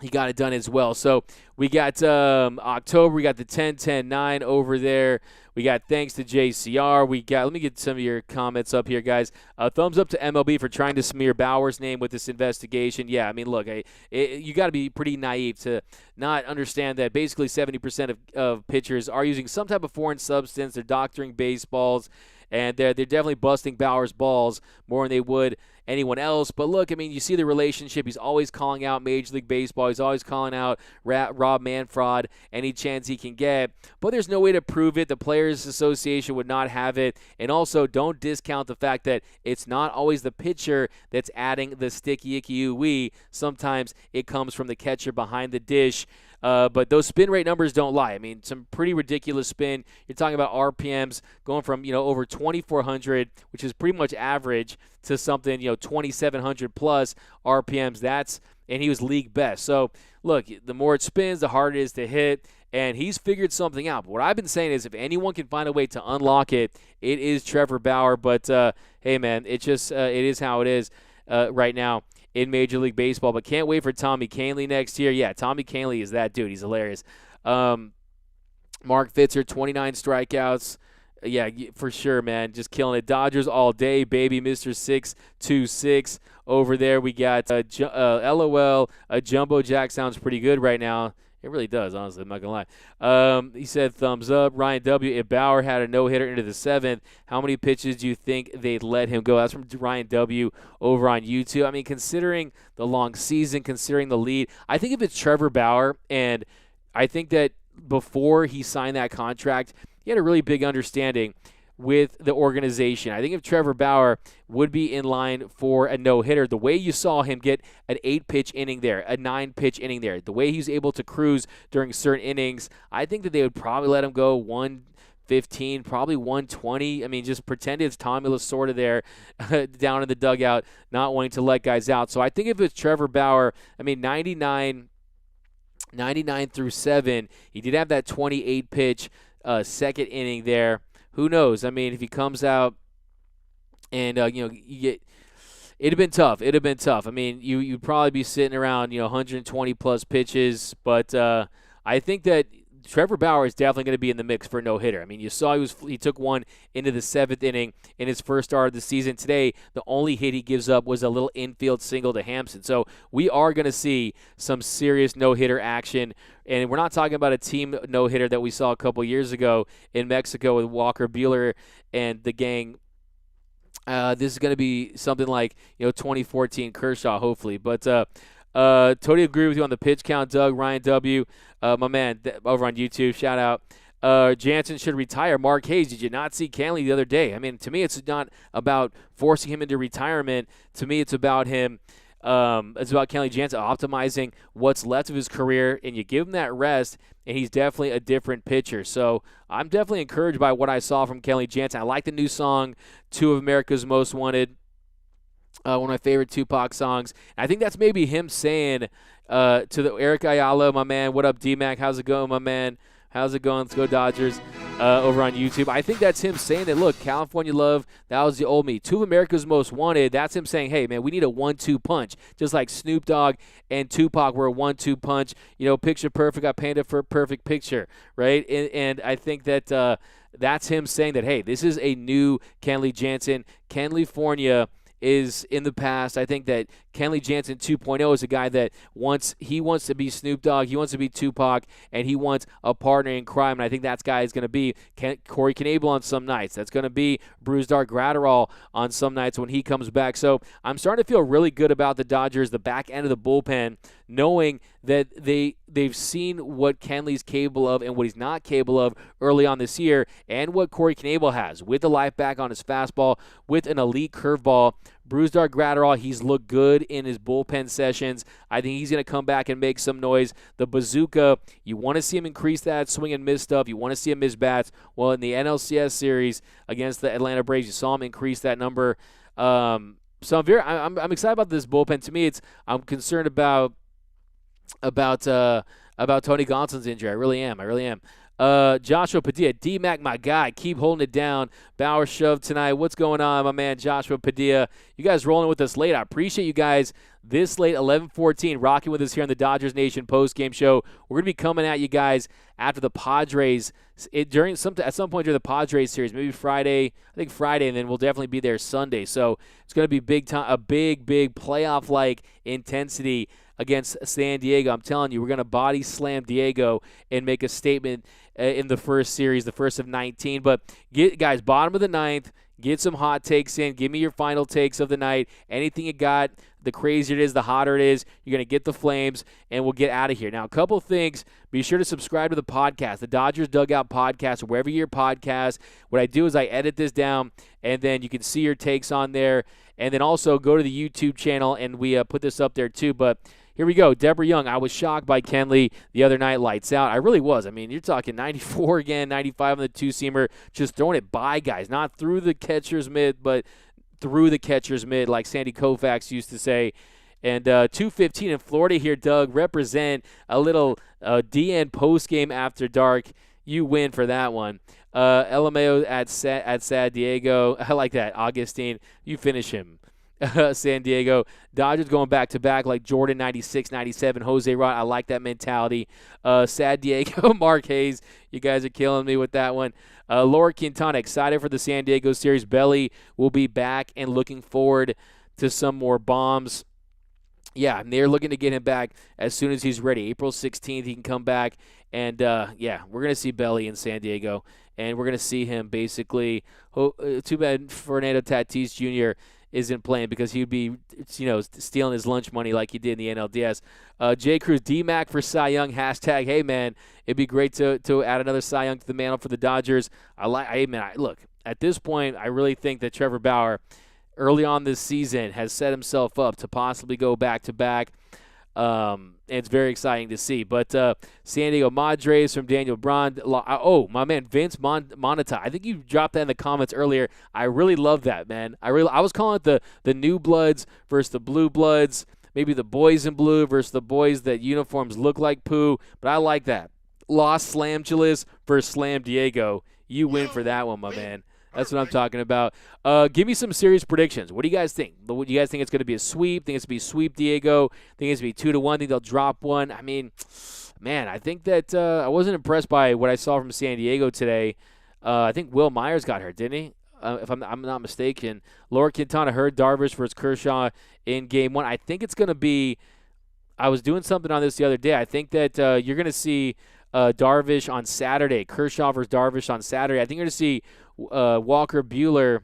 he got it done as well. So we got October. We got the 10-10-9 over there. We got thanks to JCR. Let me get some of your comments up here, guys. Thumbs up to MLB for trying to smear Bauer's name with this investigation. Yeah, I mean, look, you got to be pretty naive to not understand that basically 70% of pitchers are using some type of foreign substance. They're doctoring baseballs, and they're definitely busting Bauer's balls more than they would anyone else. But look, I mean, you see the relationship. He's always calling out Major League Baseball. He's always calling out Rob Manfred any chance he can get. But there's no way to prove it. The Players Association would not have it. And also, don't discount the fact that it's not always the pitcher that's adding the sticky icky ooh-wee. Sometimes it comes from the catcher behind the dish. But those spin rate numbers don't lie. I mean, some pretty ridiculous spin. You're talking about RPMs going from, over 2,400, which is pretty much average, to something, 2,700 plus RPMs. And he was league best. So, look, the more it spins, the harder it is to hit. And he's figured something out. But what I've been saying is if anyone can find a way to unlock it, it is Trevor Bauer. But, hey, man, it is how it is right now in Major League Baseball. But can't wait for Tommy Kahnle next year. Yeah, Tommy Kahnle is that dude. He's hilarious. Mark Fitzer, 29 strikeouts. Yeah, for sure, man. Just killing it. Dodgers all day, baby. Mr. 626 over there. We got LOL. Jumbo Jack sounds pretty good right now. It really does, honestly. I'm not going to lie. He said thumbs up. Ryan W., if Bauer had a no-hitter into the 7th, how many pitches do you think they'd let him go? That's from Ryan W. over on YouTube. I mean, considering the long season, considering the lead, I think if it's Trevor Bauer, and I think that before he signed that contract, he had a really big understanding with the organization. I think if Trevor Bauer would be in line for a no-hitter, the way you saw him get an 8-pitch inning there, a 9-pitch inning there, the way he's able to cruise during certain innings, I think that they would probably let him go 115, probably 120. I mean, just pretend it's Tommy Lasorda there down in the dugout, not wanting to let guys out. So I think if it's Trevor Bauer, I mean, 99 through 7, he did have that 28-pitch second inning there. Who knows? I mean, if he comes out and, you get – it'd have been tough. It'd have been tough. I mean, you'd probably be sitting around, 120-plus pitches. But I think that Trevor Bauer is definitely going to be in the mix for a no-hitter. I mean, you saw he took one into the 7th inning in his first start of the season. Today, the only hit he gives up was a little infield single to Hampson. So we are going to see some serious no-hitter action. And we're not talking about a team no-hitter that we saw a couple years ago in Mexico with Walker Buehler and the gang. This is going to be something like 2014 Kershaw, hopefully. But totally agree with you on the pitch count, Doug. Ryan W., my man over on YouTube, shout out. Jansen should retire. Mark Hayes, did you not see Kahnle the other day? I mean, to me, it's not about forcing him into retirement. To me, it's about him. It's about Kenley Jansen optimizing what's left of his career, and you give him that rest, and he's definitely a different pitcher. So I'm definitely encouraged by what I saw from Kenley Jansen. I like the new song, Two of America's Most Wanted, one of my favorite Tupac songs. And I think that's maybe him saying to the Eric Ayala, my man, what up, D-Mac? How's it going, my man? How's it going? Let's go Dodgers over on YouTube. I think that's him saying that, look, California Love, that was the old me. Two of America's Most Wanted, that's him saying, hey, man, we need a 1-2 punch. Just like Snoop Dogg and Tupac were a 1-2 punch. Picture perfect, I painted for a perfect picture, right? And I think that that's him saying that, hey, this is a new Kenley Jansen. California is in the past. I think that Kenley Jansen 2.0 is a guy that wants to be Snoop Dogg, he wants to be Tupac, and he wants a partner in crime. And I think that guy is going to be Corey Knebel on some nights. That's going to be Brusdar Graterol on some nights when he comes back. So I'm starting to feel really good about the Dodgers, the back end of the bullpen, knowing that they've seen what Kenley's capable of and what he's not capable of early on this year, and what Corey Knebel has with the life back on his fastball, with an elite curveball. Brusdar Graterol, he's looked good in his bullpen sessions. I think he's going to come back and make some noise. The bazooka, you want to see him increase that swing and miss stuff. You want to see him miss bats. Well, in the NLCS series against the Atlanta Braves, you saw him increase that number. So I'm excited about this bullpen. To me, I'm concerned about Tony Gonsolin's injury. I really am. Joshua Padilla, D-Mac, my guy, keep holding it down. Bauer shoved tonight. What's going on, my man Joshua Padilla? You guys rolling with us late. I appreciate you guys this late, 11:14, rocking with us here on the Dodgers Nation postgame show. We're going to be coming at you guys after the Padres, at some point during the Padres series, maybe Friday, I think Friday, and then we'll definitely be there Sunday. So it's going to be a big playoff-like intensity against San Diego. I'm telling you, we're going to body slam Diego and make a statement in the first series, the first of 19. But guys, bottom of the ninth, get some hot takes in. Give me your final takes of the night. Anything you got, the crazier it is, the hotter it is, you're going to get the flames, and we'll get out of here. Now, a couple of things. Be sure to subscribe to the podcast, the Dodgers Dugout Podcast, or wherever you hear podcasts. What I do is I edit this down, and then you can see your takes on there. And then also go to the YouTube channel, and we put this up there too. But here we go. Deborah Young, I was shocked by Kenley the other night, lights out. I really was. I mean, you're talking 94 again, 95 on the two-seamer, just throwing it by guys, not through the catcher's mitt, but through the catcher's mitt, like Sandy Koufax used to say. And 2:15 in Florida here, Doug. Represent a little DN postgame after dark. You win for that one. LMAO at San Diego. I like that. Augustine, you finish him. San Diego. Dodgers going back-to-back like Jordan 96, 97. Jose Rod, I like that mentality. San Diego, Mark Hayes, you guys are killing me with that one. Laura Quintana, excited for the San Diego series. Belly will be back and looking forward to some more bombs. Yeah, and they're looking to get him back as soon as he's ready. April 16th, he can come back. And, yeah, we're going to see Belly in San Diego. And we're going to see him basically too bad Fernando Tatis Jr. isn't playing because he'd be, stealing his lunch money like he did in the NLDS. J. Cruz, D-Mac for Cy Young, hashtag, hey, man, it'd be great to add another Cy Young to the mantle for the Dodgers. Look, at this point, I really think that Trevor Bauer, early on this season, has set himself up to possibly go back-to-back. And it's very exciting to see. But San Diego Padres from Daniel Braun. Oh, my man, Vince Moneta. I think you dropped that in the comments earlier. I really love that, man. I was calling it the New Bloods versus the Blue Bloods. Maybe the boys in blue versus the boys that uniforms look like poo. But I like that. Los Slamgeles versus Slam Diego. You win for that one, my man. That's what I'm talking about. Give me some serious predictions. What do you guys think? Do you guys think it's going to be a sweep? Think it's going to be sweep Diego? Think it's going to be 2-1? Think they'll drop one? I mean, man, I think that I wasn't impressed by what I saw from San Diego today. I think Will Myers got hurt, didn't he? If I'm not mistaken. Laura Quintana hurt Darvish versus Kershaw in Game 1. I think it's going to be – I was doing something on this the other day. I think that you're going to see Darvish on Saturday. Kershaw versus Darvish on Saturday. I think you're going to see Walker Buehler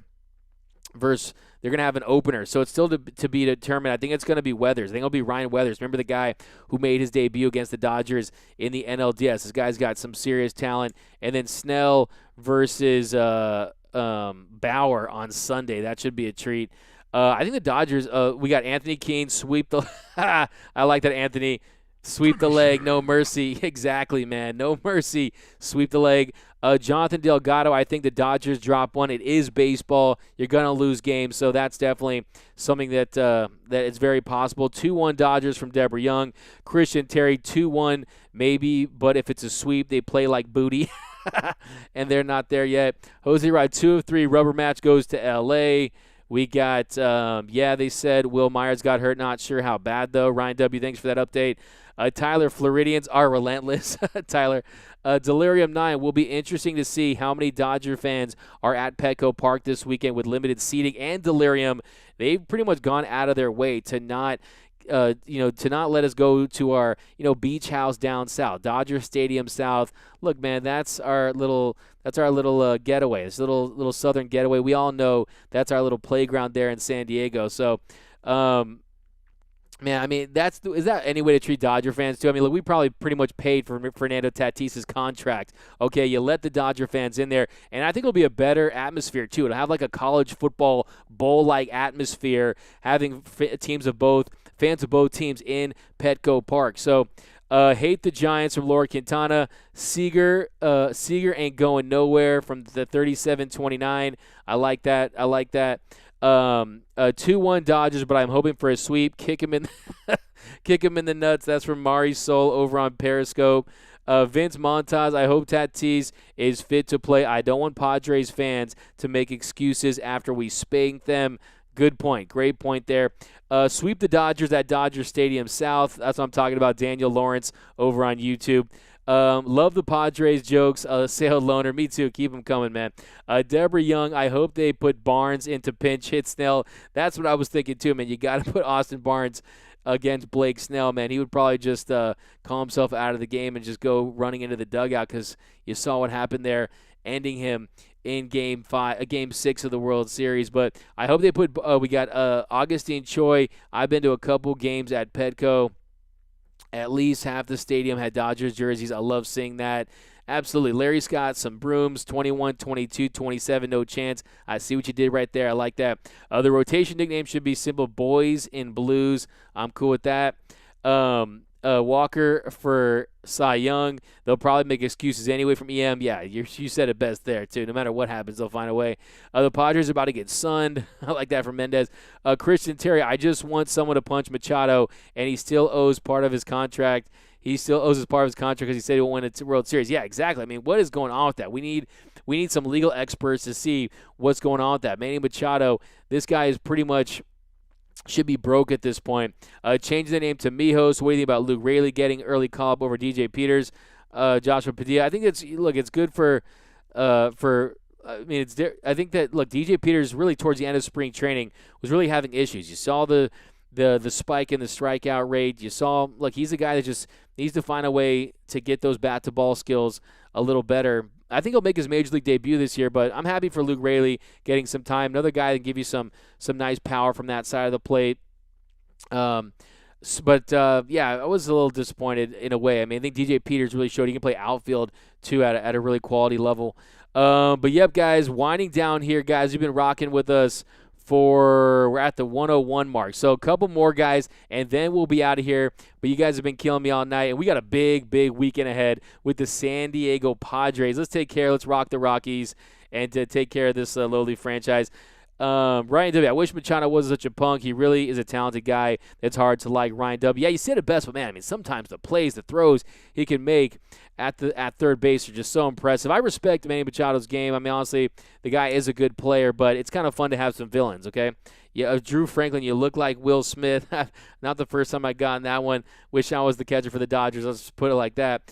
versus – they're going to have an opener. So it's still to be determined. I think it's going to be Weathers. I think it'll be Ryan Weathers. Remember the guy who made his debut against the Dodgers in the NLDS. This guy's got some serious talent. And then Snell versus Bauer on Sunday. That should be a treat. I think the Dodgers, we got Anthony Keane sweep the – I like that, Anthony. Sweep the leg, no mercy. Exactly, man. No mercy. Sweep the leg. Jonathan Delgado, I think the Dodgers drop one. It is baseball. You're going to lose games, so that's definitely something that is very possible. 2-1 Dodgers from Deborah Young. Christian Terry, 2-1 maybe, but if it's a sweep, they play like booty, and they're not there yet. Jose Rod, 2 of 3. Rubber match goes to L.A. We got, they said Will Myers got hurt. Not sure how bad, though. Ryan W., thanks for that update. Tyler, Floridians are relentless. Tyler, Delirium 9, will be interesting to see how many Dodger fans are at Petco Park this weekend with limited seating and Delirium. They've pretty much gone out of their way to not let us go to our, beach house down south, Dodger Stadium South. Look, man, that's our little getaway. This little southern getaway. We all know that's our little playground there in San Diego. So, man, I mean, is that any way to treat Dodger fans too? I mean, look, we probably pretty much paid for Fernando Tatis's contract. Okay, you let the Dodger fans in there, and I think it'll be a better atmosphere too. It'll have like a college football bowl-like atmosphere, having fans of both teams in Petco Park. So, hate the Giants from Laura Quintana. Seager ain't going nowhere from the 37-29. I like that. 2-1 Dodgers, but I'm hoping for a sweep. Kick him in the nuts. That's from Mari Soul over on Periscope. Vince Montaz, I hope Tatis is fit to play. I don't want Padres fans to make excuses after we spanked them. Good point. Great point there. Sweep the Dodgers at Dodger Stadium South. That's what I'm talking about. Daniel Lawrence over on YouTube. Love the Padres jokes. Sale Loner. Me too. Keep them coming, man. Deborah Young, I hope they put Barnes into pinch hit Snell. That's what I was thinking too, man. You got to put Austin Barnes against Blake Snell, man. He would probably just call himself out of the game and just go running into the dugout because you saw what happened there, ending him in Game 6 of the World Series. But I hope they put we got Augustine Choi. I've been to a couple games at Petco. At least half the stadium had Dodgers jerseys. I love seeing that. Absolutely. Larry Scott, some brooms, 21, 22, 27, no chance. I see what you did right there. I like that. The rotation nickname should be simple, Boys in Blues. I'm cool with that. Walker for Cy Young. They'll probably make excuses anyway from EM. Yeah, you said it best there, too. No matter what happens, they'll find a way. The Padres are about to get sunned. I like that from Mendez. Christian Terry, I just want someone to punch Machado, and he still owes part of his contract. He still owes us part of his contract because he said he will win a World Series. Yeah, exactly. I mean, what is going on with that? We need some legal experts to see what's going on with that. Manny Machado, this guy is pretty much should be broke at this point. Changing the name to Mijos. What do you think about Luke Raley getting early call-up over DJ Peters? Joshua Padilla. I think it's good for I think that DJ Peters really towards the end of spring training was really having issues. You saw the spike in the strikeout rate. You saw, he's a guy that just needs to find a way to get those bat-to-ball skills a little better. I think he'll make his Major League debut this year, but I'm happy for Luke Raley getting some time. Another guy that can give you some nice power from that side of the plate. I was a little disappointed in a way. I mean, I think DJ Peters really showed he can play outfield, too, at a really quality level. But, yep, guys, winding down here, guys. You've been rocking with us we're at the 101 mark. So a couple more, guys, and then we'll be out of here. But you guys have been killing me all night, and we got a big, big weekend ahead with the San Diego Padres. Let's rock the Rockies and take care of this lowly franchise. Ryan W., I wish Machado wasn't such a punk. He really is a talented guy. It's hard to like Ryan W. Yeah, you said it best, but, man, I mean, sometimes the plays, the throws he can make at third base are just so impressive. I respect Manny Machado's game. I mean, honestly, the guy is a good player, but it's kind of fun to have some villains, okay? Yeah, Drew Franklin, you look like Will Smith. Not the first time I got in that one. Wish I was the catcher for the Dodgers. Let's just put it like that.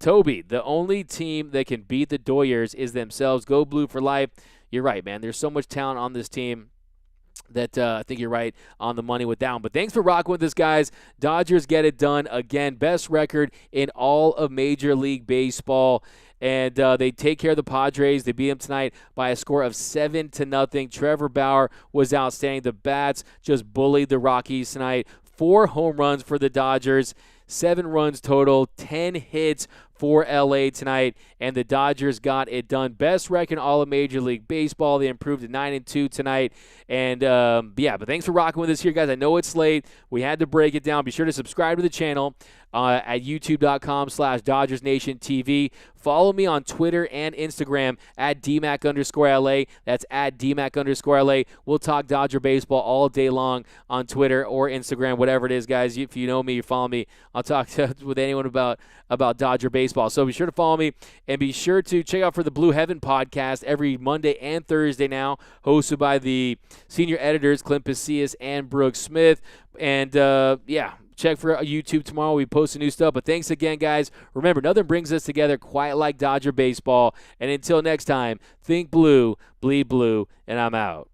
Toby, the only team that can beat the Doyers is themselves. Go blue for life. You're right, man. There's so much talent on this team that I think you're right on the money with that one. But thanks for rocking with us, guys. Dodgers get it done again. Best record in all of Major League Baseball. And they take care of the Padres. They beat them tonight by a score of 7-0. Trevor Bauer was outstanding. The Bats just bullied the Rockies tonight. 4 home runs for the Dodgers. 7 runs total, 10 hits for LA tonight, and the Dodgers got it done. Best record in all of Major League Baseball. They improved to 9-2 tonight. And, but thanks for rocking with us here, guys. I know it's late. We had to break it down. Be sure to subscribe to the channel at youtube.com/DodgersNationTV. Follow me on Twitter and Instagram at DMAC_LA. That's at DMAC_LA. We'll talk Dodger baseball all day long on Twitter or Instagram, whatever it is, guys. If you know me, you follow me, I'll talk with anyone about Dodger baseball. So be sure to follow me, and be sure to check out for the Blue Heaven podcast every Monday and Thursday now, hosted by the senior editors Clint Pasillas and Brooke Smith. And, check for YouTube tomorrow. We post new stuff. But thanks again, guys. Remember, nothing brings us together quite like Dodger baseball. And until next time, think blue, bleed blue, and I'm out.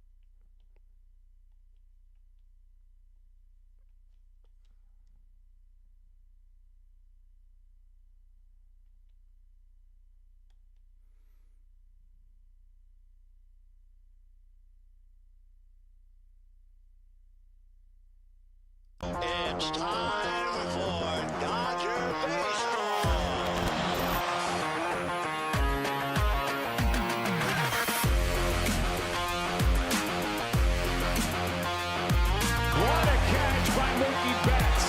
It's time for Dodger baseball. What a catch by Mookie Betts.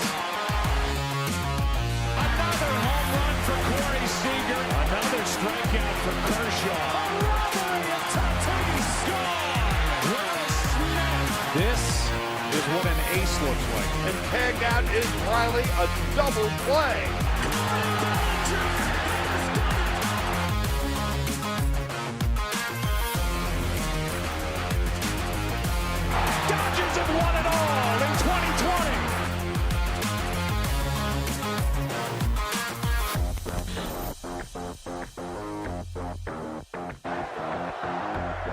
Another home run for Corey Seager. Another strikeout for Kershaw. A robbery of Tatis. Gone. This is what an ace looks like. And tagged out is Riley, a double play.